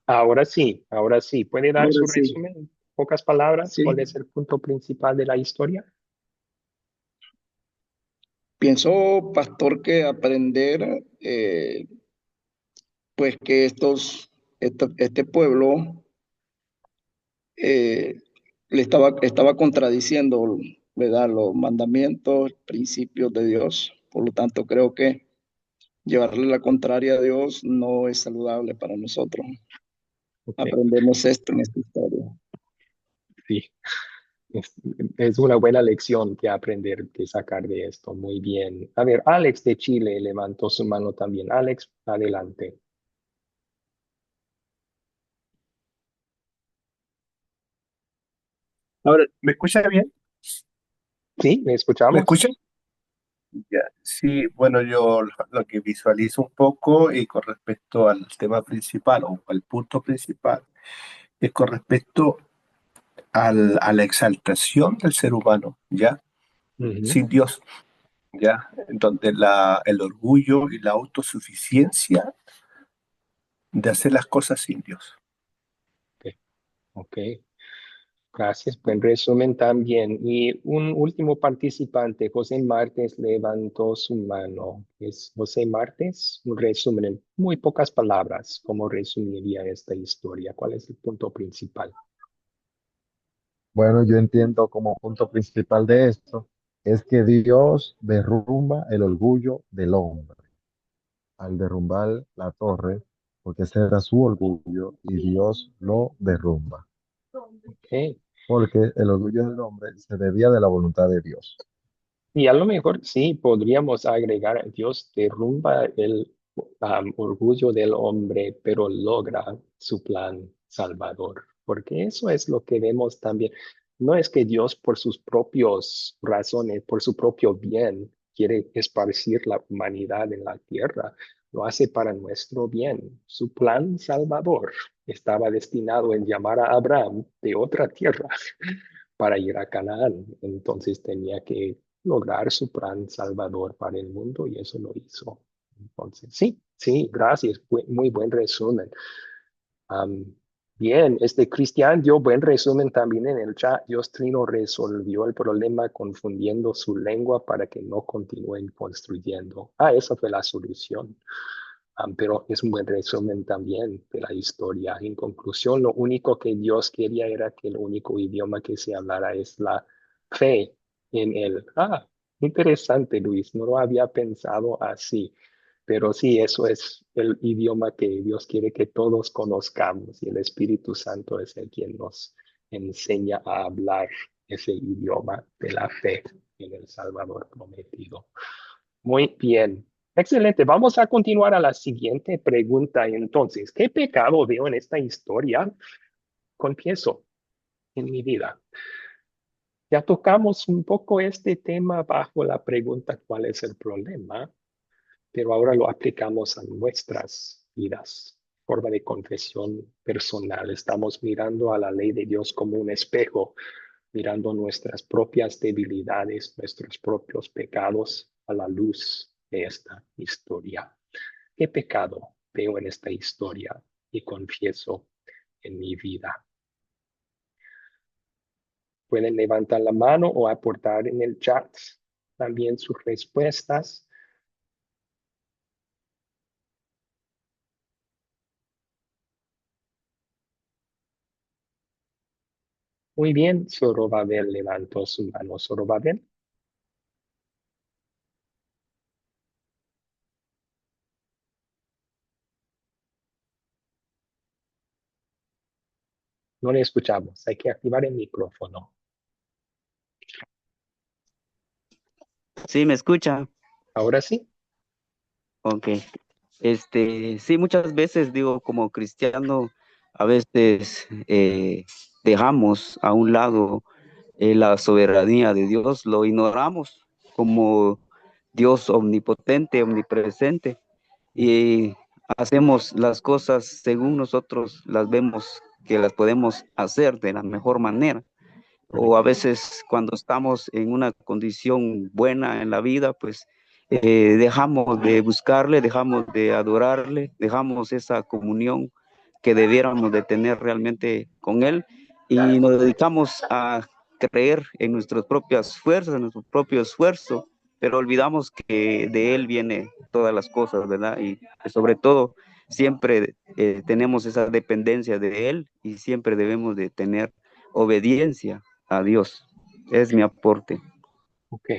A: Ahora sí, ahora sí. ¿Puede dar
F: Ahora
A: su
F: sí.
A: resumen en pocas palabras?
F: Sí.
A: ¿Cuál es el punto principal de la historia?
F: Pienso, pastor, que aprender, pues que este pueblo eh, estaba contradiciendo, ¿verdad?, los mandamientos, principios de Dios. Por lo tanto, creo que llevarle la contraria a Dios no es saludable para nosotros.
A: Ok,
F: Aprendemos esto en esta historia.
A: sí. Es, es una buena lección que aprender, que sacar de esto. Muy bien. A ver, Alex de Chile levantó su mano también. Alex, adelante.
K: Ahora, ¿me escucha bien?
A: ¿Sí? ¿Me
K: ¿Me
A: escuchamos?
K: escucha? Ya, sí, bueno, yo lo que visualizo un poco y con respecto al tema principal o al punto principal es con respecto a la exaltación del ser humano, ¿ya?
A: Ujú.
K: Sin Dios, ¿ya? En donde el orgullo y la autosuficiencia de hacer las cosas sin Dios.
A: Ok, ok. Gracias, buen resumen también. Y un último participante, José Martes, levantó su mano. ¿Es José Martes? Un resumen en muy pocas palabras. ¿Cómo resumiría esta historia? ¿Cuál es el punto principal?
I: Bueno, yo entiendo como punto principal de esto es que Dios derrumba el orgullo del hombre al derrumbar la torre, porque ese era su orgullo y Dios lo derrumba,
A: Ok.
I: porque el orgullo del hombre se debía de la voluntad de Dios.
A: Y a lo mejor sí podríamos agregar, Dios derrumba el orgullo del hombre, pero logra su plan salvador, porque eso es lo que vemos también. No es que Dios por sus propios razones, por su propio bien, quiere esparcir la humanidad en la tierra, lo hace para nuestro bien. Su plan salvador estaba destinado en llamar a Abraham de otra tierra para ir a Canaán. Entonces tenía que lograr su plan salvador para el mundo y eso lo hizo. Entonces, sí, sí, gracias. Muy buen resumen. Am, bien, Cristian dio buen resumen también en el chat. Dios Trino resolvió el problema confundiendo su lengua para que no continúen construyendo. Esa fue la solución. Pero es un buen resumen también de la historia. En conclusión, lo único que Dios quería era que el único idioma que se hablara es la fe en Él. Interesante, Luis, no lo había pensado así, pero sí, eso es el idioma que Dios quiere que todos conozcamos y el Espíritu Santo es el quien nos enseña a hablar ese idioma de la fe en el Salvador prometido. Muy bien. Excelente. Vamos a continuar a la siguiente pregunta. Entonces, ¿qué pecado veo en esta historia? Confieso en mi vida. Ya tocamos un poco este tema bajo la pregunta ¿cuál es el problema? Pero ahora lo aplicamos a nuestras vidas. Forma de confesión personal. Estamos mirando a la ley de Dios como un espejo, mirando nuestras propias debilidades, nuestros propios pecados a la luz de esta historia. ¿Qué pecado veo en esta historia y confieso en mi vida? Pueden levantar la mano o aportar en el chat también sus respuestas. Muy bien, Zorobabel levantó su mano. Zorobabel, no le escuchamos. Hay que activar el micrófono.
G: Sí, ¿me escucha?
A: Ahora sí.
G: Ok. Sí, muchas veces digo, como cristiano, a veces dejamos a un lado la soberanía de Dios, lo ignoramos como Dios omnipotente, omnipresente, y hacemos las cosas según nosotros las vemos que las podemos hacer de la mejor manera. O a veces cuando estamos en una condición buena en la vida, pues dejamos de buscarle, dejamos de adorarle, dejamos esa comunión que debiéramos de tener realmente con Él y nos dedicamos a creer en nuestras propias fuerzas, en nuestro propio esfuerzo pero olvidamos que de Él viene todas las cosas, ¿verdad? Y sobre todo, siempre tenemos esa dependencia de Él y siempre debemos de tener obediencia a Dios. Es mi aporte.
A: Ok.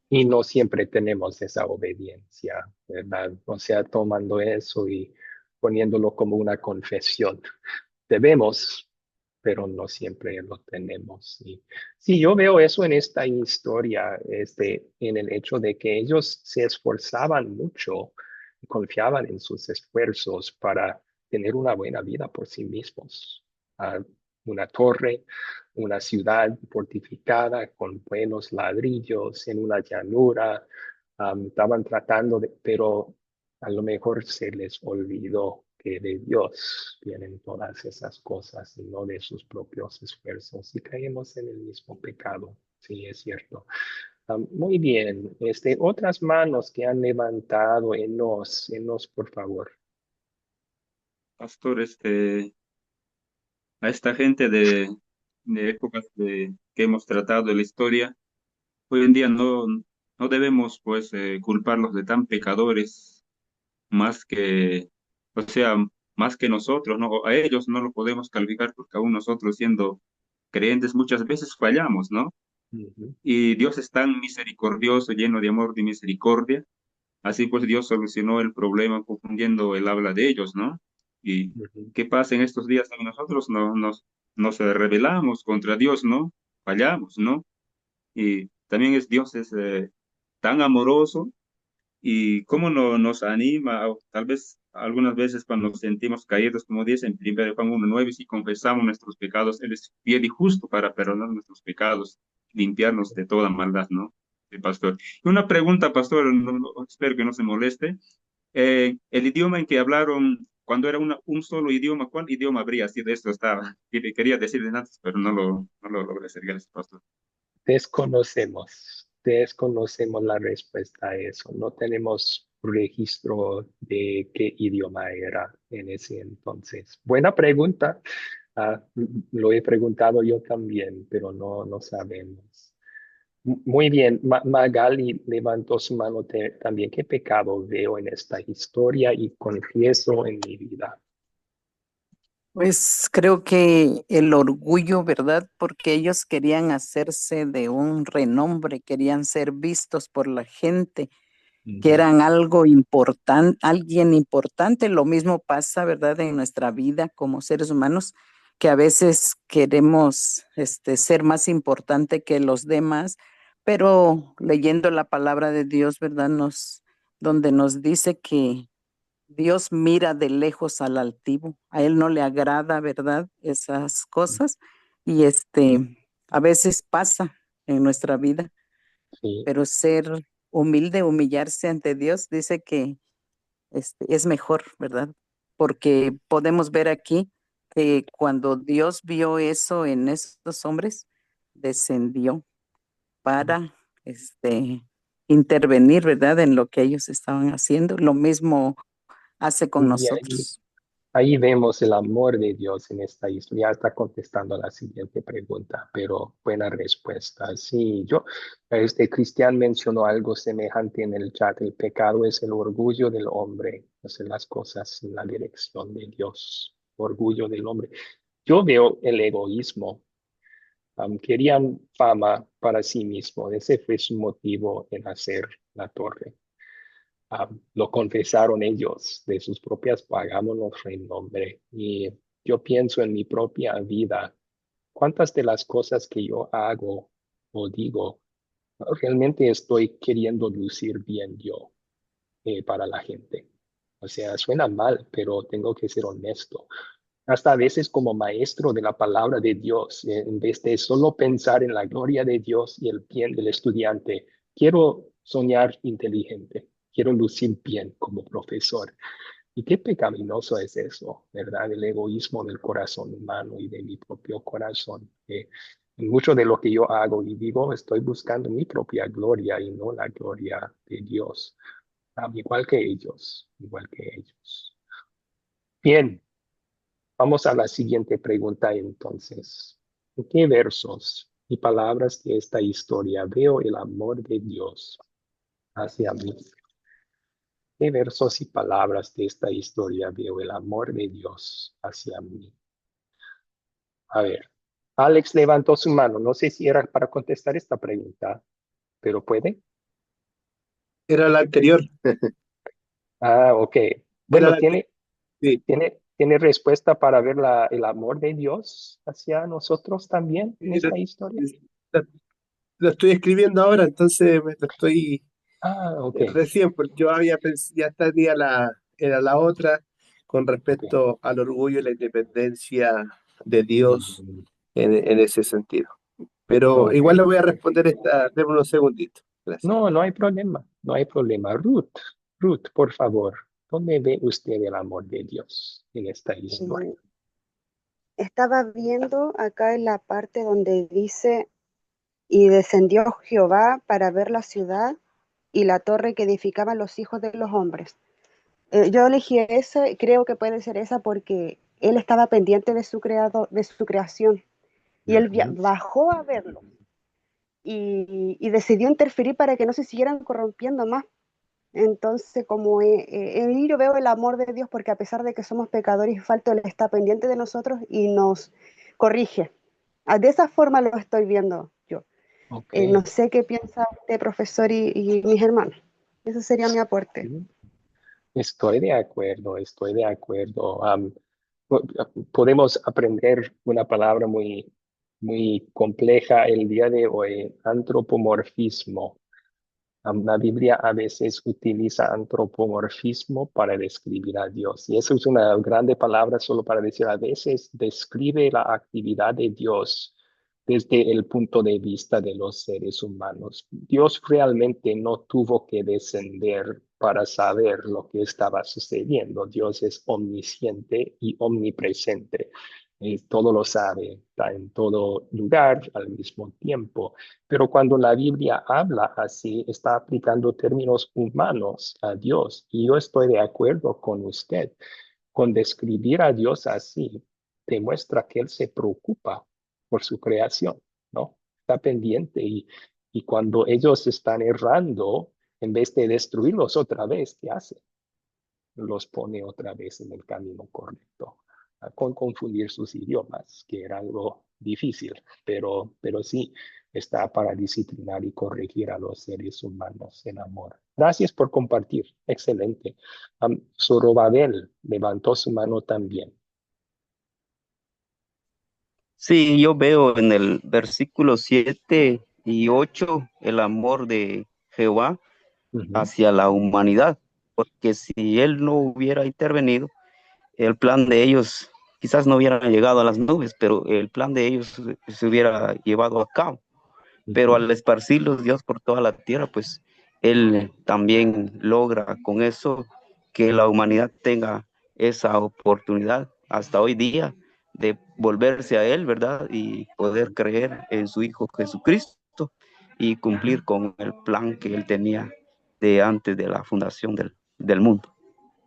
A: Y no siempre tenemos esa obediencia, ¿verdad? O sea, tomando eso y poniéndolo como una confesión. Debemos, pero no siempre lo tenemos. Y sí, yo veo eso en esta historia, en el hecho de que ellos se esforzaban mucho, confiaban en sus esfuerzos para tener una buena vida por sí mismos. Ah, una torre, una ciudad fortificada con buenos ladrillos en una llanura. Estaban tratando de, pero a lo mejor se les olvidó que de Dios vienen todas esas cosas y no de sus propios esfuerzos. Y caemos en el mismo pecado. Sí, es cierto. Muy bien. Otras manos que han levantado en nos, por favor.
C: Pastor, a esta gente de épocas que hemos tratado de la historia, hoy en día no debemos pues culparlos de tan pecadores más que, o sea, más que nosotros, ¿no? A ellos no lo podemos calificar porque aún nosotros siendo creyentes muchas veces fallamos, ¿no?
A: Ujú,
C: Y Dios es tan misericordioso, lleno de amor y misericordia. Así pues Dios solucionó el problema confundiendo el habla de ellos, ¿no? ¿Y
A: ujú.
C: qué pasa en estos días? También nosotros nos rebelamos contra Dios, ¿no? Fallamos, ¿no? Y también Dios es tan amoroso y cómo no, nos anima, o tal vez algunas veces cuando nos sentimos caídos, como dice en 1 Juan 1:9, si confesamos nuestros pecados, Él es fiel y justo para perdonar nuestros pecados, limpiarnos de toda maldad, ¿no? Pastor. Y una pregunta, pastor, espero que no se moleste. El idioma en que hablaron, cuando era un solo idioma, ¿cuál idioma habría? Si de esto estaba, quería decirle antes, pero no lo logré hacer. Gracias, pastor.
A: Desconocemos la respuesta a eso. No tenemos registro de qué idioma era en ese entonces. Buena pregunta. Ah, lo he preguntado yo también, pero no sabemos. Muy bien, Magali levantó su mano también. ¿Qué pecado veo en esta historia y confieso en mi vida?
D: Pues creo que el orgullo, ¿verdad? Porque ellos querían hacerse de un renombre, querían ser vistos por la gente, que
A: Ujú,
D: eran algo importante, alguien importante. Lo mismo pasa, ¿verdad? En nuestra vida como seres humanos, que a veces queremos ser más importante que los demás, pero leyendo la palabra de Dios, ¿verdad? Donde nos dice que Dios mira de lejos al altivo, a él no le agrada, ¿verdad? Esas cosas y a veces pasa en nuestra vida,
A: sí,
D: pero ser humilde, humillarse ante Dios, dice que es mejor, ¿verdad? Porque podemos ver aquí que cuando Dios vio eso en estos hombres, descendió para intervenir, ¿verdad? En lo que ellos estaban haciendo. Lo mismo hace con
A: y ahí,
D: nosotros.
A: ahí vemos el amor de Dios en esta historia. Ya está contestando a la siguiente pregunta, pero buena respuesta. Sí, Cristian mencionó algo semejante en el chat. El pecado es el orgullo del hombre, hacer las cosas en la dirección de Dios. Orgullo del hombre. Yo veo el egoísmo. Querían fama para sí mismo. Ese fue su motivo en hacer la torre. Lo confesaron ellos de sus propias, pagámonos renombre. Y yo pienso en mi propia vida, cuántas de las cosas que yo hago o digo, realmente estoy queriendo lucir bien yo para la gente. O sea, suena mal, pero tengo que ser honesto. Hasta a veces como maestro de la palabra de Dios, en vez de solo pensar en la gloria de Dios y el bien del estudiante, quiero soñar inteligente, quiero lucir bien como profesor. Y qué pecaminoso es eso, ¿verdad? El egoísmo del corazón humano y de mi propio corazón. En mucho de lo que yo hago y digo, estoy buscando mi propia gloria y no la gloria de Dios. Igual que ellos, igual que ellos. Bien, vamos a la siguiente pregunta entonces. ¿En qué versos y palabras de esta historia veo el amor de Dios? hacia mí. ¿Qué versos y palabras de esta historia veo el amor de Dios hacia mí? A ver, Alex levantó su mano. No sé si era para contestar esta pregunta, pero puede.
K: Era la anterior.
A: Ah, ok.
K: Era
A: Bueno,
K: la que, sí.
A: ¿tiene respuesta para ver el amor de Dios hacia nosotros también en
K: Era-
A: esta historia?
K: la, la estoy escribiendo ahora, entonces me lo estoy
A: Ah, ok.
K: recién, porque yo había pensado, ya tenía era la otra con
A: Ok.
K: respecto al orgullo y la independencia de Dios
A: Mm,
K: en ese sentido. Pero
A: ok.
K: igual le voy a responder esta, déme unos segunditos. Gracias.
A: No, no hay problema. No hay problema. Ruth, por favor, ¿dónde ve usted el amor de Dios en esta historia?
H: Y estaba viendo acá en la parte donde dice, y descendió Jehová para ver la ciudad y la torre que edificaban los hijos de los hombres. Yo elegí esa, creo que puede ser esa porque él estaba pendiente de su de su creación y él
A: Ujú.
H: bajó a verlo y decidió interferir para que no se siguieran corrompiendo más. Entonces, como en ello veo el amor de Dios, porque a pesar de que somos pecadores y faltos, Él está pendiente de nosotros y nos corrige. De esa forma lo estoy viendo yo.
A: Ok.
H: No sé qué piensa usted, profesor, y mis hermanos. Ese sería mi aporte.
A: Sí. Estoy de acuerdo, estoy de acuerdo. Po- Podemos aprender una palabra muy compleja el día de hoy, antropomorfismo. La Biblia a veces utiliza antropomorfismo para describir a Dios. Y eso es una grande palabra solo para decir, a veces describe la actividad de Dios desde el punto de vista de los seres humanos. Dios realmente no tuvo que descender para saber lo que estaba sucediendo. Dios es omnisciente y omnipresente. Todo lo sabe, está en todo lugar al mismo tiempo. Pero cuando la Biblia habla así, está aplicando términos humanos a Dios. Y yo estoy de acuerdo con usted. Con describir a Dios así, demuestra que Él se preocupa por su creación, ¿no? Está pendiente y cuando ellos están errando, en vez de destruirlos otra vez, ¿qué hace? Los pone otra vez en el camino correcto, con confundir sus idiomas, que era algo difícil, pero sí está para disciplinar y corregir a los seres humanos en amor. Gracias por compartir, excelente. Zorobabel levantó su mano también.
G: Sí, yo veo en el versículo 7 y 8 el amor de Jehová
A: Ujú.
G: hacia la humanidad, porque si él no hubiera intervenido, el plan de ellos quizás no hubiera llegado a las nubes, pero el plan de ellos se hubiera llevado a cabo. Pero
A: Ujú.
G: al esparcirlos Dios por toda la tierra, pues Él también logra con eso que la humanidad tenga esa oportunidad hasta hoy día de volverse a Él, ¿verdad? Y poder creer en su Hijo Jesucristo y cumplir con el plan que Él tenía de antes de la fundación del mundo.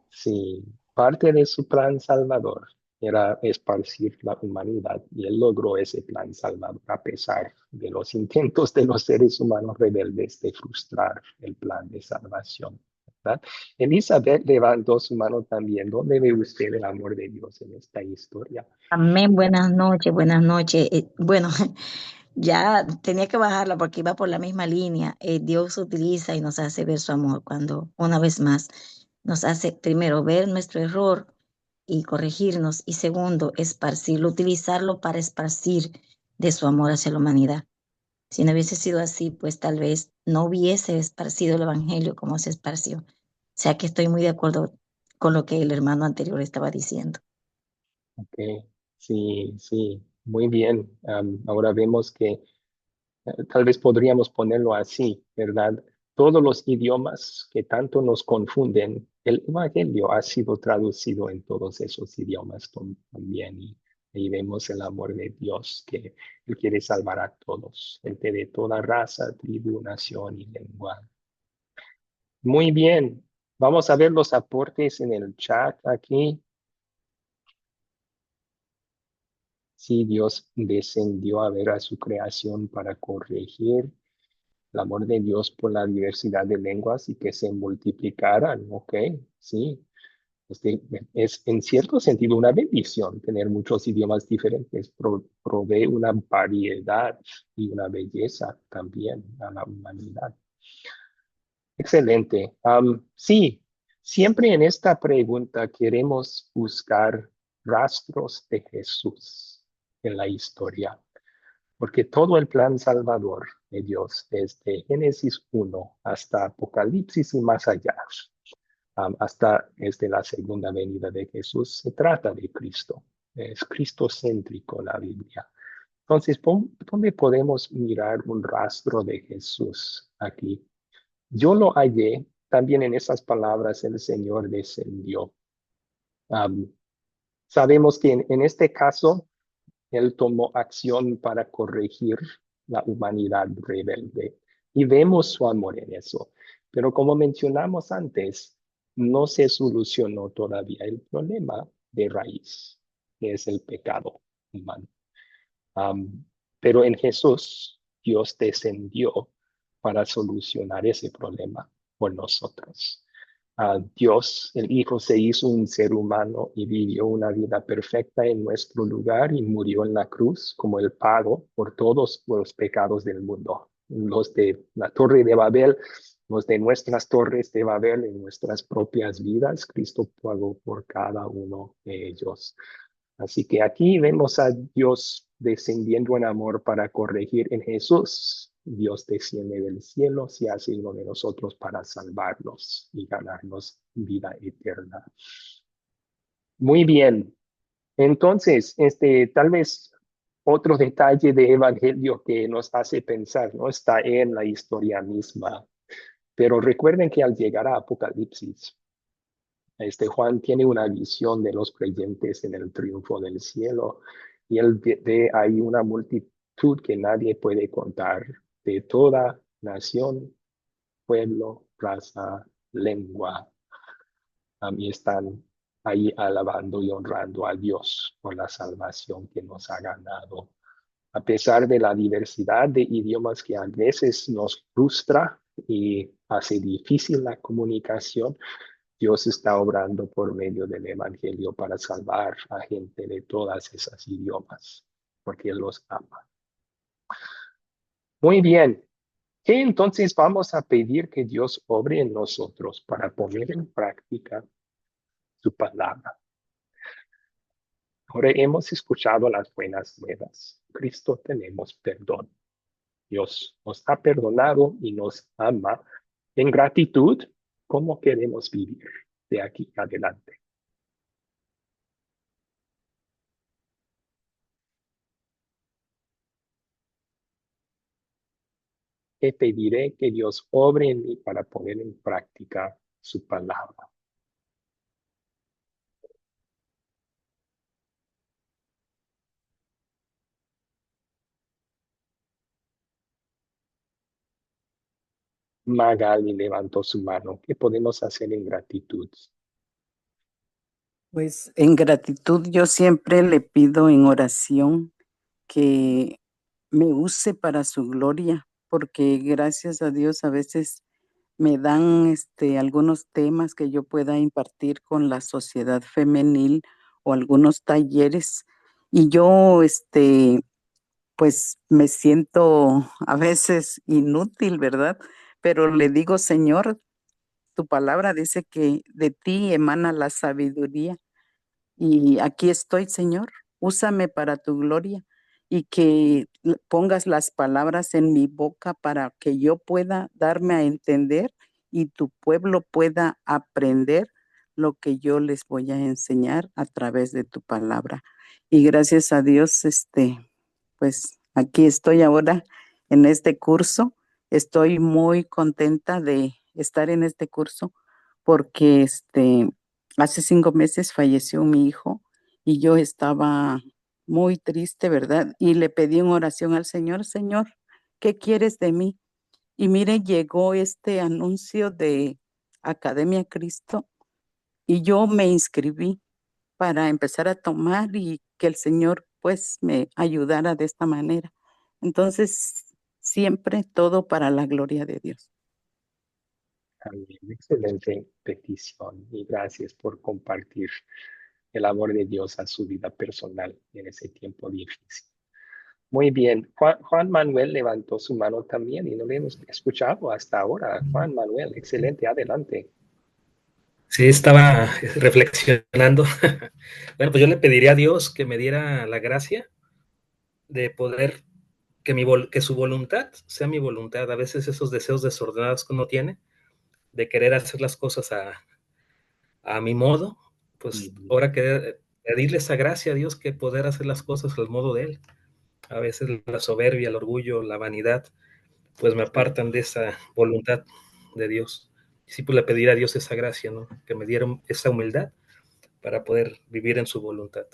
A: Sí, parte de su plan salvador era esparcir la humanidad y él logró ese plan salvador a pesar de los intentos de los seres humanos rebeldes de frustrar el plan de salvación, ¿verdad? Elizabeth levantó su mano también. ¿Dónde ve usted el amor de Dios en esta historia?
L: Amén, buenas noches, buenas noches. Bueno, ya tenía que bajarla porque iba por la misma línea. Dios utiliza y nos hace ver su amor cuando una vez más nos hace primero ver nuestro error y corregirnos y segundo, esparcirlo, utilizarlo para esparcir de su amor hacia la humanidad. Si no hubiese sido así, pues tal vez no hubiese esparcido el evangelio como se esparció. O sea que estoy muy de acuerdo con lo que el hermano anterior estaba diciendo.
A: Ok, sí, sí, muy bien. Ahora vemos que tal vez podríamos ponerlo así, ¿verdad? Todos los idiomas que tanto nos confunden, el Evangelio ha sido traducido en todos esos idiomas también. Y ahí vemos el amor de Dios, que Él quiere salvar a todos, gente de toda raza, tribu, nación y lengua. Muy bien, vamos a ver los aportes en el chat aquí. Sí, Dios descendió a ver a su creación para corregir. el amor de Dios por la diversidad de lenguas y que se multiplicaran, ¿ok? Sí. Es en cierto sentido una bendición tener muchos idiomas diferentes, provee una variedad y una belleza también a la humanidad. Excelente. Sí, siempre en esta pregunta queremos buscar rastros de Jesús en la historia, porque todo el plan salvador de Dios, desde Génesis 1 hasta Apocalipsis y más allá, hasta desde la segunda venida de Jesús, se trata de Cristo. Es cristocéntrico la Biblia. Entonces, ¿dónde podemos mirar un rastro de Jesús aquí? Yo lo hallé también en esas palabras, el Señor descendió. Um, Sabemos que en este caso, Él tomó acción para corregir la humanidad rebelde y vemos su amor en eso. Pero como mencionamos antes, no se solucionó todavía el problema de raíz, que es el pecado humano. Pero en Jesús, Dios descendió para solucionar ese problema por nosotros. Dios, el Hijo, se hizo un ser humano y vivió una vida perfecta en nuestro lugar y murió en la cruz como el pago por todos los pecados del mundo. Los de la Torre de Babel, los de nuestras torres de Babel en nuestras propias vidas, Cristo pagó por cada uno de ellos. Así que aquí vemos a Dios descendiendo en amor para corregir en Jesús. Dios desciende del cielo, se hace uno de nosotros para salvarnos y ganarnos vida eterna. Muy bien. Entonces, tal vez otro detalle de Evangelio que nos hace pensar, no está en la historia misma, pero recuerden que al llegar a Apocalipsis, Juan tiene una visión de los creyentes en el triunfo del cielo y él ve ahí una multitud que nadie puede contar de toda nación, pueblo, raza, lengua. Y están ahí alabando y honrando a Dios por la salvación que nos ha ganado. A pesar de la diversidad de idiomas que a veces nos frustra y hace difícil la comunicación, Dios está obrando por medio del Evangelio para salvar a gente de todas esas idiomas, porque Él los ama. Muy bien. ¿Qué entonces vamos a pedir que Dios obre en nosotros para poner en práctica su palabra? Ahora hemos escuchado las buenas nuevas. Cristo tenemos perdón. Dios nos ha perdonado y nos ama. En gratitud, ¿cómo queremos vivir de aquí adelante? Te pediré que Dios obre en mí para poner en práctica su palabra. Magali levantó su mano. ¿Qué podemos hacer en gratitud?
D: Pues en gratitud yo siempre le pido en oración que me use para su gloria, porque gracias a Dios a veces me dan algunos temas que yo pueda impartir con la sociedad femenil o algunos talleres y yo pues me siento a veces inútil, ¿verdad? Pero le digo, Señor, tu palabra dice que de ti emana la sabiduría y aquí estoy, Señor, úsame para tu gloria y que pongas las palabras en mi boca para que yo pueda darme a entender y tu pueblo pueda aprender lo que yo les voy a enseñar a través de tu palabra. Y gracias a Dios, pues aquí estoy ahora en este curso. Estoy muy contenta de estar en este curso porque hace 5 meses falleció mi hijo y yo estaba muy triste, ¿verdad? Y le pedí en oración al Señor, Señor, ¿qué quieres de mí? Y mire, llegó este anuncio de Academia Cristo y yo me inscribí para empezar a tomar y que el Señor pues me ayudara de esta manera. Entonces, siempre todo para la gloria de Dios.
A: Amén. Excelente petición y gracias por compartir el amor de Dios a su vida personal en ese tiempo difícil. Muy bien. Juan Manuel levantó su mano también y no le hemos escuchado hasta ahora. Juan Manuel, excelente, adelante.
M: Sí, estaba reflexionando. Bueno, pues yo le pediría a Dios que me diera la gracia de poder, que su voluntad sea mi voluntad. A veces esos deseos desordenados que uno tiene, de querer hacer las cosas a mi modo, pues ahora que pedirle esa gracia a Dios, que poder hacer las cosas al modo de Él. A veces la soberbia, el orgullo, la vanidad, pues me apartan de esa voluntad de Dios. Y sí, pues le pedir a Dios esa gracia, ¿no? Que me diera esa humildad para poder vivir en su voluntad.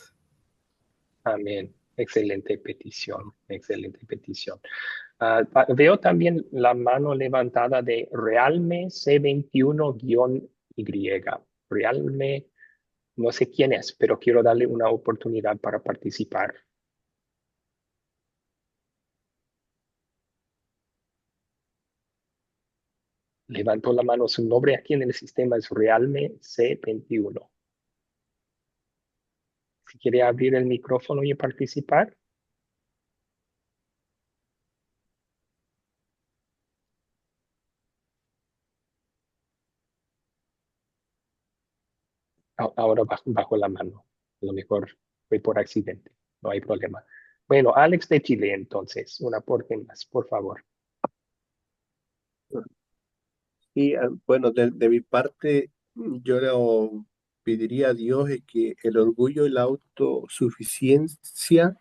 A: Amén. Excelente petición, excelente petición. Veo también la mano levantada de Realme C21-Y. Realme, no sé quién es, pero quiero darle una oportunidad para participar. Levantó la mano. Su nombre aquí en el sistema es Realme C21. Si quiere abrir el micrófono y participar. Ahora bajo la mano. A lo mejor fue por accidente. No hay problema. Bueno, Alex de Chile, entonces, un aporte más, por favor.
K: Y bueno, de mi parte, yo le pediría a Dios es que el orgullo y la autosuficiencia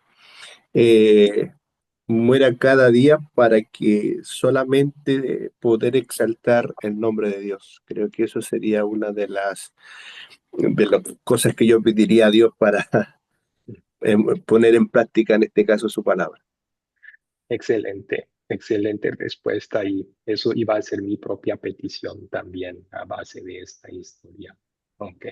K: muera cada día para que solamente poder exaltar el nombre de Dios. Creo que eso sería una de las cosas que yo pediría a Dios para poner en práctica, en este caso, su palabra.
A: Excelente, excelente respuesta y eso iba a ser mi propia petición también a base de esta historia. Ok.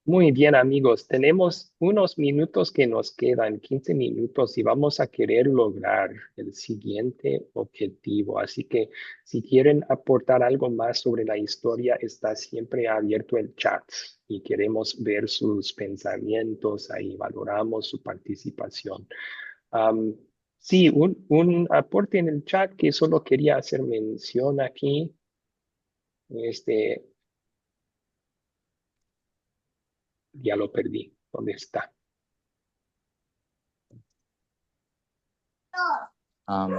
A: Muy bien, amigos, tenemos unos minutos que nos quedan, 15 minutos, y vamos a querer lograr el siguiente objetivo. Así que si quieren aportar algo más sobre la historia, está siempre abierto el chat y queremos ver sus pensamientos, ahí valoramos su participación. Sí, un aporte en el chat que solo quería hacer mención aquí. Este, ya lo perdí. ¿Dónde está?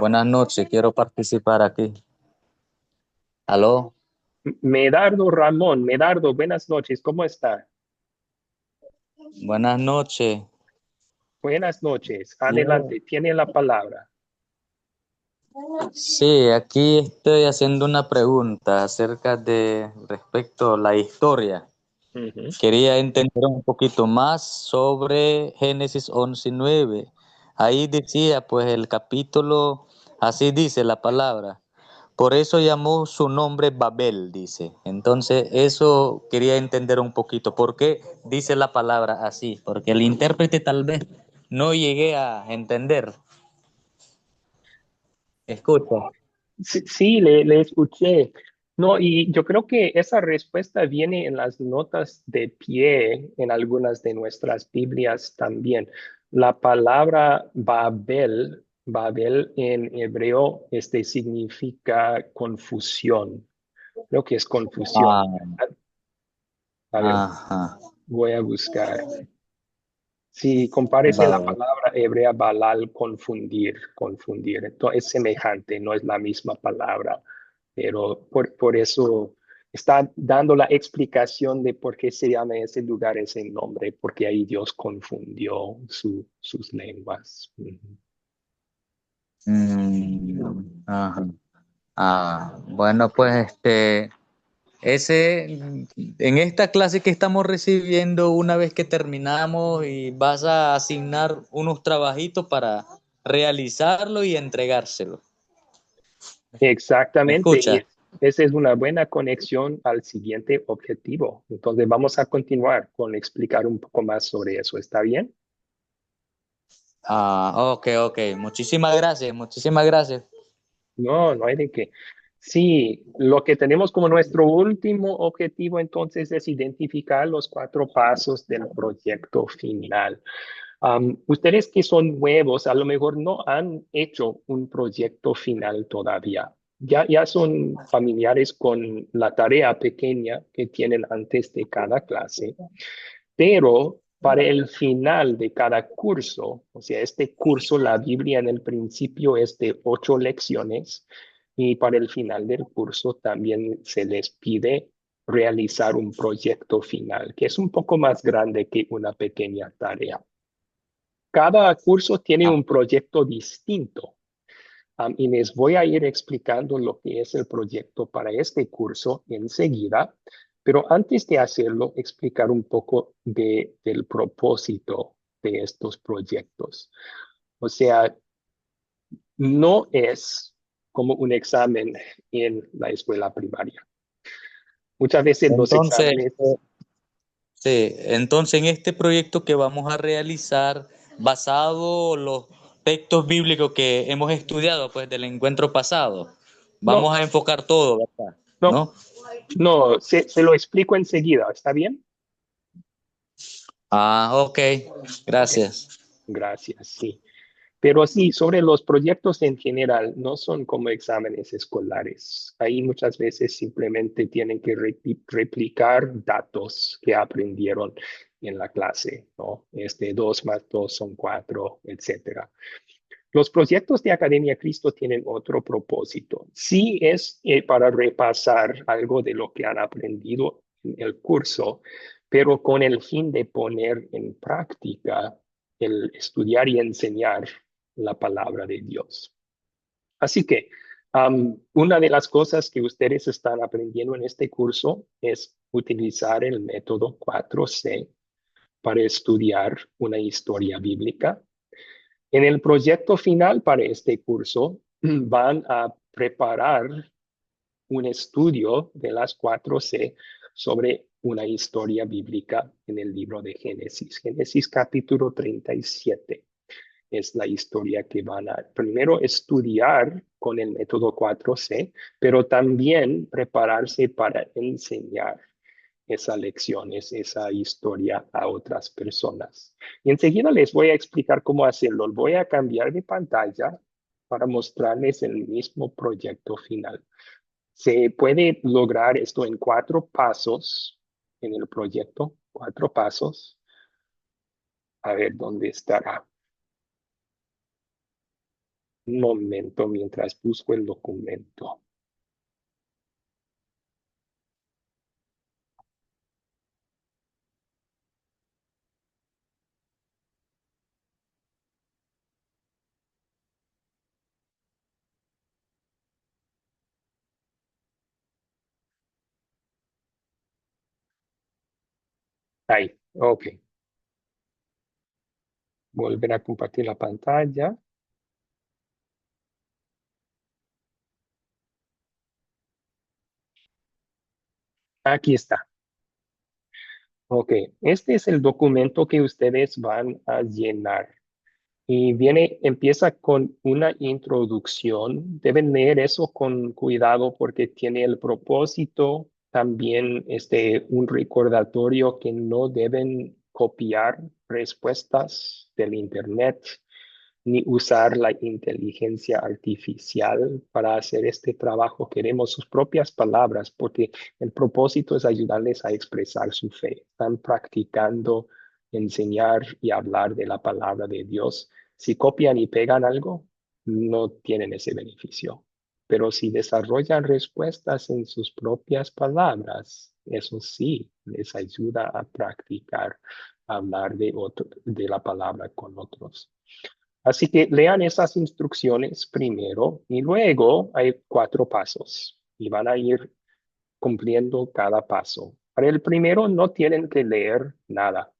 N: Buenas noches, quiero participar aquí. ¿Aló?
A: Medardo Ramón. Medardo, buenas noches. ¿Cómo está?
N: Buenas noches.
A: Buenas noches. Adelante, tiene la palabra.
N: Sí, aquí estoy haciendo una pregunta acerca de respecto a la historia. Quería entender un poquito más sobre Génesis 11:9. Ahí decía, pues el capítulo, así dice la palabra. Por eso llamó su nombre Babel, dice. Entonces, eso quería entender un poquito. ¿Por qué dice la palabra así? Porque el intérprete tal vez no llegué a entender. Escucha.
A: Sí, le escuché. No, y yo creo que esa respuesta viene en las notas de pie en algunas de nuestras Biblias también. La palabra Babel en hebreo, significa confusión. Creo que es confusión. A ver, voy a buscar. Si compárese la palabra hebrea balal, confundir. Entonces es semejante, no es la misma palabra, pero por eso está dando la explicación de por qué se llama ese lugar ese nombre, porque ahí Dios confundió sus lenguas.
N: Bueno, pues en esta clase que estamos recibiendo, una vez que terminamos, y vas a asignar unos trabajitos para realizarlo y entregárselo.
A: Exactamente, y
N: ¿Escucha?
A: esa es una buena conexión al siguiente objetivo. Entonces vamos a continuar con explicar un poco más sobre eso. ¿Está bien?
N: Ok. Muchísimas gracias, muchísimas gracias.
A: No, no hay de qué. Sí, lo que tenemos como nuestro último objetivo entonces es identificar los 4 pasos del proyecto final. Ustedes que son nuevos, a lo mejor no han hecho un proyecto final todavía. Ya son familiares con la tarea pequeña que tienen antes de cada clase, pero para el final de cada curso, o sea, este curso, la Biblia en el principio es de 8 lecciones y para el final del curso también se les pide realizar un proyecto final, que es un poco más grande que una pequeña tarea. Cada curso tiene un proyecto distinto. Y les voy a ir explicando lo que es el proyecto para este curso enseguida, pero antes de hacerlo, explicar un poco del propósito de estos proyectos. O sea, no es como un examen en la escuela primaria. Muchas veces los
N: Entonces,
A: exámenes...
N: sí, entonces en este proyecto que vamos a realizar, basado en los textos bíblicos que hemos estudiado pues del encuentro pasado,
A: No,
N: vamos a enfocar todo, ¿verdad?
A: no,
N: ¿No?
A: no, se lo explico enseguida, ¿está bien?
N: Ah, ok,
A: Ok,
N: gracias.
A: gracias, sí. Pero sí, sobre los proyectos en general, no son como exámenes escolares. Ahí muchas veces simplemente tienen que replicar datos que aprendieron en la clase, ¿no? 2 más 2 son 4, etcétera. Los proyectos de Academia Cristo tienen otro propósito. Sí es para repasar algo de lo que han aprendido en el curso, pero con el fin de poner en práctica el estudiar y enseñar la palabra de Dios. Así que una de las cosas que ustedes están aprendiendo en este curso es utilizar el método 4C para estudiar una historia bíblica. En el proyecto final para este curso van a preparar un estudio de las 4C sobre una historia bíblica en el libro de Génesis. Génesis capítulo 37 es la historia que van a primero estudiar con el método 4C, pero también prepararse para enseñar esas lecciones, esa historia a otras personas. Y enseguida les voy a explicar cómo hacerlo. Voy a cambiar de pantalla para mostrarles el mismo proyecto final. Se puede lograr esto en 4 pasos en el proyecto, 4 pasos. A ver dónde estará. Un momento mientras busco el documento. Ahí, ok. Volver a compartir la pantalla. Aquí está. Ok, este es el documento que ustedes van a llenar. Y empieza con una introducción. Deben leer eso con cuidado porque tiene el propósito, también un recordatorio que no deben copiar respuestas del Internet ni usar la inteligencia artificial para hacer este trabajo. Queremos sus propias palabras porque el propósito es ayudarles a expresar su fe. Están practicando enseñar y hablar de la palabra de Dios. Si copian y pegan algo, no tienen ese beneficio. Pero si desarrollan respuestas en sus propias palabras, eso sí les ayuda a practicar hablar de la palabra con otros. Así que lean esas instrucciones primero y luego hay 4 pasos y van a ir cumpliendo cada paso. Para el primero no tienen que leer nada.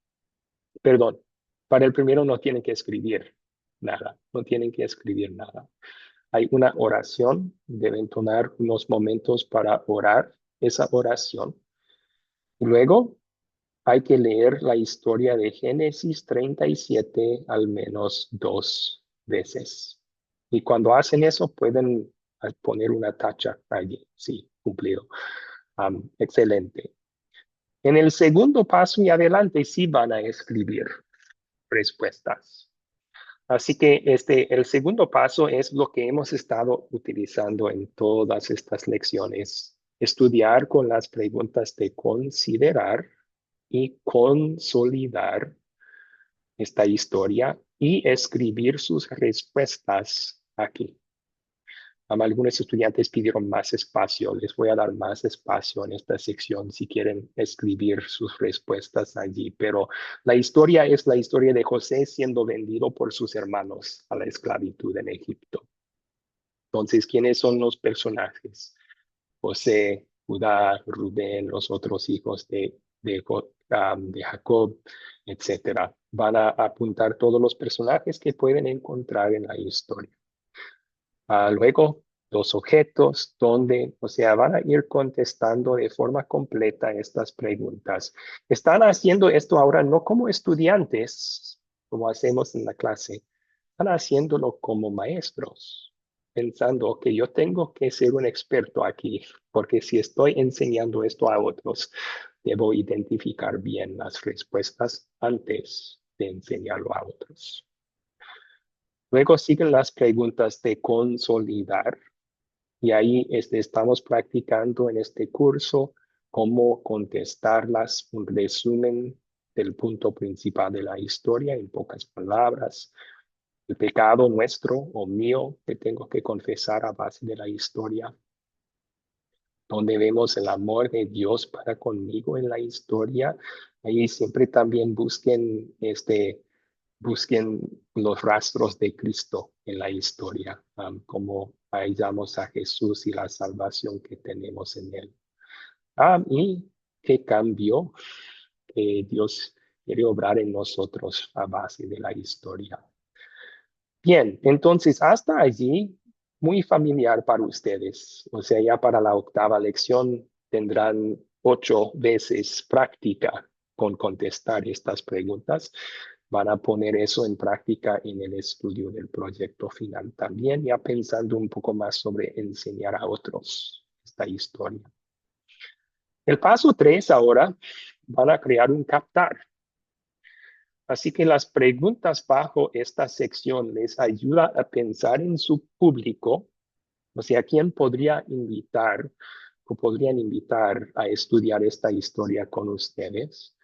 A: Perdón, para el primero no tienen que escribir nada. No tienen que escribir nada. Hay una oración, deben tomar unos momentos para orar esa oración. Luego hay que leer la historia de Génesis 37 al menos 2 veces. Y cuando hacen eso, pueden poner una tacha allí. Sí, cumplido. Excelente. En el segundo paso y adelante sí van a escribir respuestas. Así que el segundo paso es lo que hemos estado utilizando en todas estas lecciones. Estudiar con las preguntas de considerar y consolidar esta historia y escribir sus respuestas aquí. Algunos estudiantes pidieron más espacio. Les voy a dar más espacio en esta sección si quieren escribir sus respuestas allí. Pero la historia es la historia de José siendo vendido por sus hermanos a la esclavitud en Egipto. Entonces, ¿quiénes son los personajes? José, Judá, Rubén, los otros hijos de Jacob, etc. Van a apuntar todos los personajes que pueden encontrar en la historia. Luego, los objetos, dónde, o sea, van a ir contestando de forma completa estas preguntas. Están haciendo esto ahora no como estudiantes, como hacemos en la clase, están haciéndolo como maestros, pensando que yo tengo que ser un experto aquí, porque si estoy enseñando esto a otros, debo identificar bien las respuestas antes de enseñarlo a otros. Luego siguen las preguntas de consolidar y ahí estamos practicando en este curso cómo contestarlas, un resumen del punto principal de la historia en pocas palabras, el pecado nuestro o mío que tengo que confesar a base de la historia, donde vemos el amor de Dios para conmigo en la historia. Ahí siempre también busquen los rastros de Cristo en la historia, como hallamos a Jesús y la salvación que tenemos en él. Y qué cambio que Dios quiere obrar en nosotros a base de la historia. Bien, entonces hasta allí, muy familiar para ustedes. O sea, ya para la 8ª lección tendrán 8 veces práctica con contestar estas preguntas. Van a poner eso en práctica en el estudio del proyecto final también, ya pensando un poco más sobre enseñar a otros esta historia. El paso 3 ahora, van a crear un captar. Así que las preguntas bajo esta sección les ayuda a pensar en su público, o sea, ¿quién podría invitar o podrían invitar a estudiar esta historia con ustedes?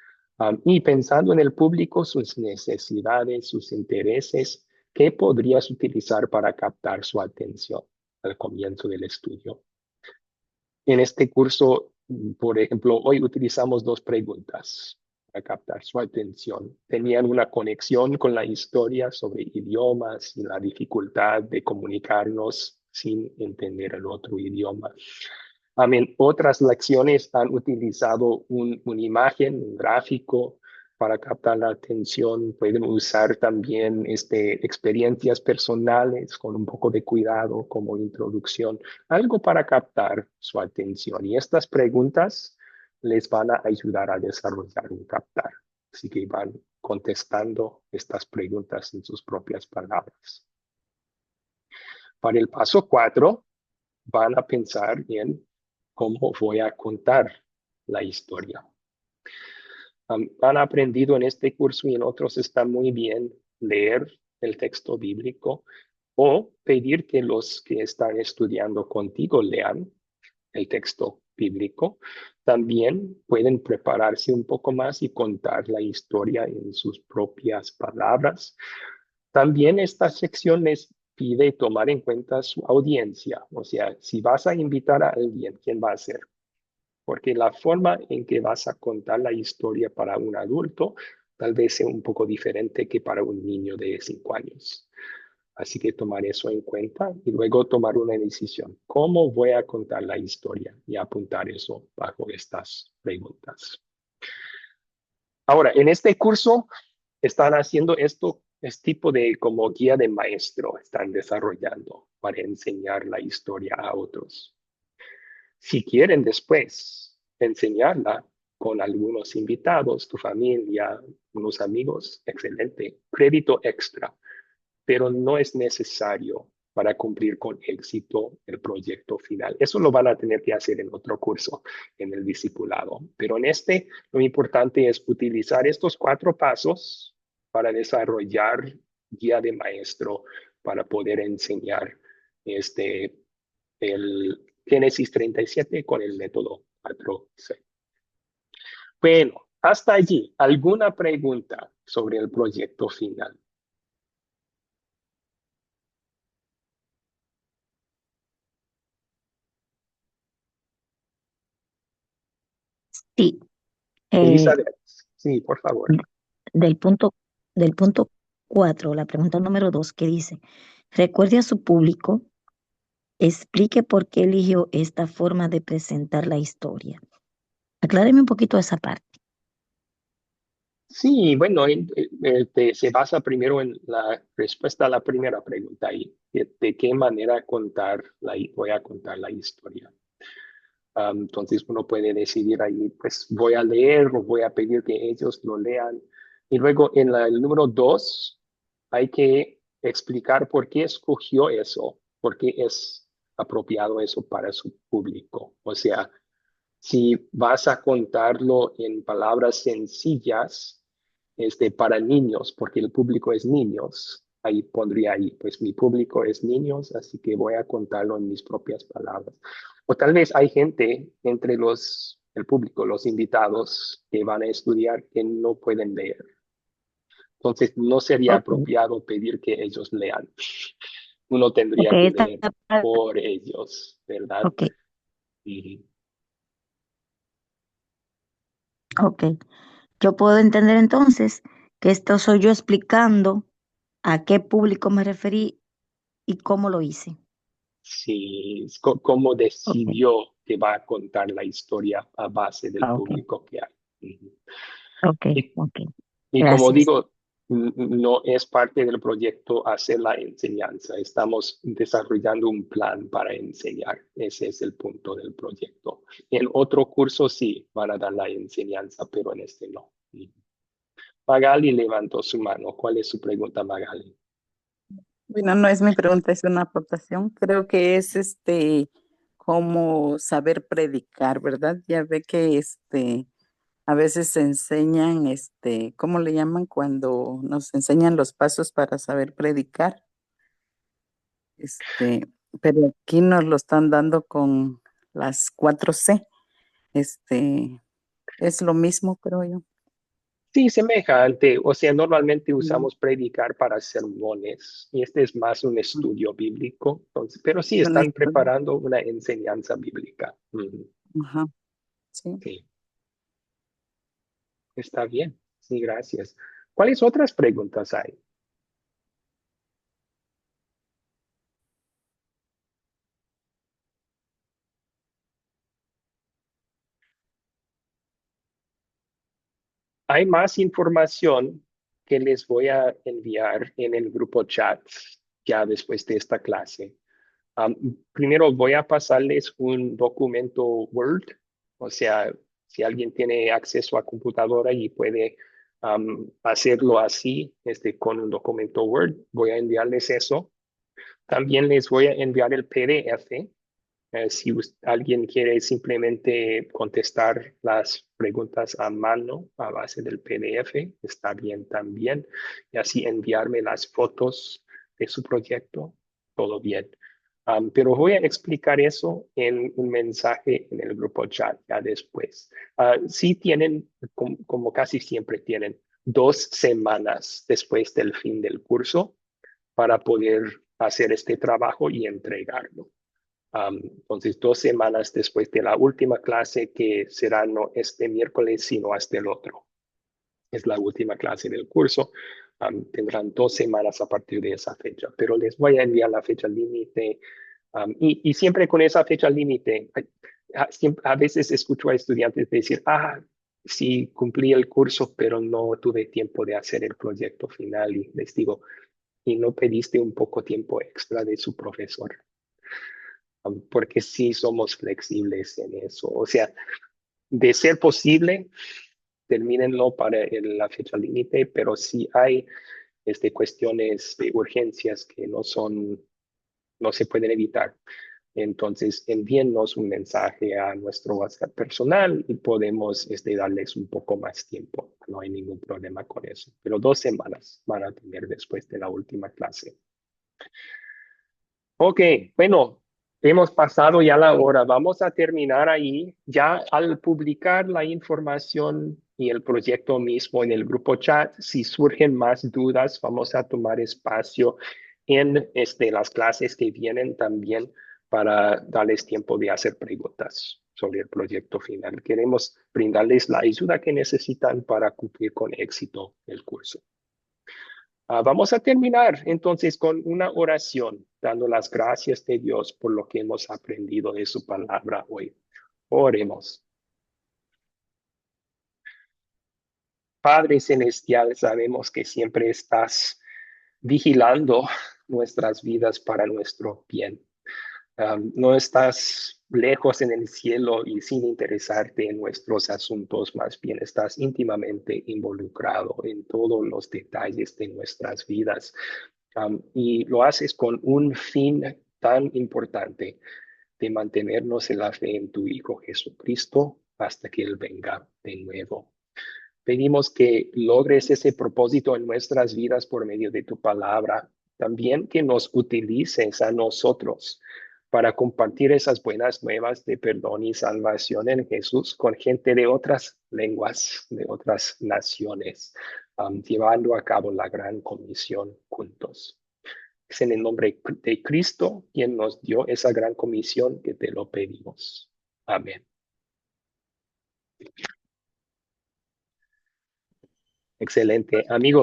A: Y pensando en el público, sus necesidades, sus intereses, ¿qué podrías utilizar para captar su atención al comienzo del estudio? En este curso, por ejemplo, hoy utilizamos 2 preguntas para captar su atención. Tenían una conexión con la historia sobre idiomas y la dificultad de comunicarnos sin entender el otro idioma. Otras lecciones han utilizado una imagen, un gráfico para captar la atención. Pueden usar también experiencias personales con un poco de cuidado como introducción, algo para captar su atención. Y estas preguntas les van a ayudar a desarrollar un captar. Así que van contestando estas preguntas en sus propias palabras. Para el paso 4, van a pensar en cómo voy a contar la historia. Han aprendido en este curso y en otros está muy bien leer el texto bíblico o pedir que los que están estudiando contigo lean el texto bíblico. También pueden prepararse un poco más y contar la historia en sus propias palabras. También esta sección les pide tomar en cuenta su audiencia. O sea, si vas a invitar a alguien, ¿quién va a ser? Porque la forma en que vas a contar la historia para un adulto tal vez sea un poco diferente que para un niño de 5 años. Así que tomar eso en cuenta y luego tomar una decisión. ¿Cómo voy a contar la historia? Y apuntar eso bajo estas preguntas. Ahora, en este curso están haciendo esto, este tipo de como guía de maestro, están desarrollando para enseñar la historia a otros. Si quieren después enseñarla con algunos invitados, tu familia, unos amigos, excelente, crédito extra, pero no es necesario para cumplir con éxito el proyecto final. Eso lo van a tener que hacer en otro curso, en el discipulado. Pero en este, lo importante es utilizar estos 4 pasos para desarrollar guía de maestro, para poder enseñar el Génesis 37 con el método 4C. Bueno, hasta allí, ¿alguna pregunta sobre el proyecto final?
L: Sí,
A: Elizabeth, sí, por favor.
L: del punto 4, la pregunta número 2 que dice, recuerde a su público, explique por qué eligió esta forma de presentar la historia. Acláreme un poquito esa parte.
A: Sí, bueno, se basa primero en la respuesta a la primera pregunta y de qué manera voy a contar la historia. Entonces uno puede decidir ahí, pues voy a leer o voy a pedir que ellos lo lean. Y luego en el número 2 hay que explicar por qué escogió eso, por qué es apropiado eso para su público. O sea, si vas a contarlo en palabras sencillas, para niños, porque el público es niños, ahí pondría ahí, pues mi público es niños, así que voy a contarlo en mis propias palabras. O tal vez hay gente entre el público, los invitados que van a estudiar que no pueden leer. Entonces no sería apropiado pedir que ellos lean. Uno tendría que leer por ellos, ¿verdad?
L: Ok. Yo puedo entender entonces que esto soy yo explicando a qué público me referí y cómo lo hice.
A: Sí, cómo decidió que va a contar la historia a base del público que hay. Y como digo, no es parte del proyecto hacer la enseñanza. Estamos desarrollando un plan para enseñar. Ese es el punto del proyecto. En otro curso sí van a dar la enseñanza, pero en este no. Magali levantó su mano. ¿Cuál es su pregunta, Magali?
D: Bueno, no es mi pregunta, es una aportación. Creo que es como saber predicar, ¿verdad? Ya ve que a veces se enseñan ¿cómo le llaman cuando nos enseñan los pasos para saber predicar? Pero aquí nos lo están dando con las 4C. Es lo mismo, creo yo.
A: Sí, semejante. O sea, normalmente usamos predicar para sermones y este es más un estudio bíblico. Entonces, pero sí están preparando una enseñanza bíblica.
D: Ajá. Sí.
A: Sí. Está bien. Sí, gracias. ¿Cuáles otras preguntas hay? Hay más información que les voy a enviar en el grupo chat ya después de esta clase. Primero voy a pasarles un documento Word, o sea, si alguien tiene acceso a computadora y puede hacerlo así, con un documento Word, voy a enviarles eso. También les voy a enviar el PDF. Si alguien quiere simplemente contestar las preguntas a mano a base del PDF, está bien también. Y así enviarme las fotos de su proyecto, todo bien. Pero voy a explicar eso en un mensaje en el grupo chat ya después. Sí tienen, como casi siempre tienen, 2 semanas después del fin del curso para poder hacer este trabajo y entregarlo. Entonces, 2 semanas después de la última clase, que será no este miércoles, sino hasta el otro. Es la última clase del curso. Tendrán 2 semanas a partir de esa fecha, pero les voy a enviar la fecha límite. Y siempre con esa fecha límite, a veces escucho a estudiantes decir, sí, cumplí el curso, pero no tuve tiempo de hacer el proyecto final. Y les digo, ¿y no pediste un poco tiempo extra de su profesor? Porque sí somos flexibles en eso. O sea, de ser posible, termínenlo para la fecha límite, pero si hay cuestiones de urgencias que no son no se pueden evitar. Entonces, envíennos un mensaje a nuestro WhatsApp personal y podemos darles un poco más tiempo. No hay ningún problema con eso. Pero 2 semanas van a tener después de la última clase. Ok, bueno, hemos pasado ya la hora. Vamos a terminar ahí. Ya al publicar la información y el proyecto mismo en el grupo chat, si surgen más dudas, vamos a tomar espacio en las clases que vienen también para darles tiempo de hacer preguntas sobre el proyecto final. Queremos brindarles la ayuda que necesitan para cumplir con éxito el curso. Vamos a terminar entonces con una oración, dando las gracias de Dios por lo que hemos aprendido de su palabra hoy. Oremos. Padre Celestial, sabemos que siempre estás vigilando nuestras vidas para nuestro bien. No estás lejos en el cielo y sin interesarte en nuestros asuntos, más bien estás íntimamente involucrado en todos los detalles de nuestras vidas. Y lo haces con un fin tan importante de mantenernos en la fe en tu Hijo Jesucristo hasta que Él venga de nuevo. Pedimos que logres ese propósito en nuestras vidas por medio de tu palabra. También que nos utilices a nosotros para compartir esas buenas nuevas de perdón y salvación en Jesús con gente de otras lenguas, de otras naciones, llevando a cabo la gran comisión juntos. Es en el nombre de Cristo quien nos dio esa gran comisión que te lo pedimos. Amén. Excelente. Amigos.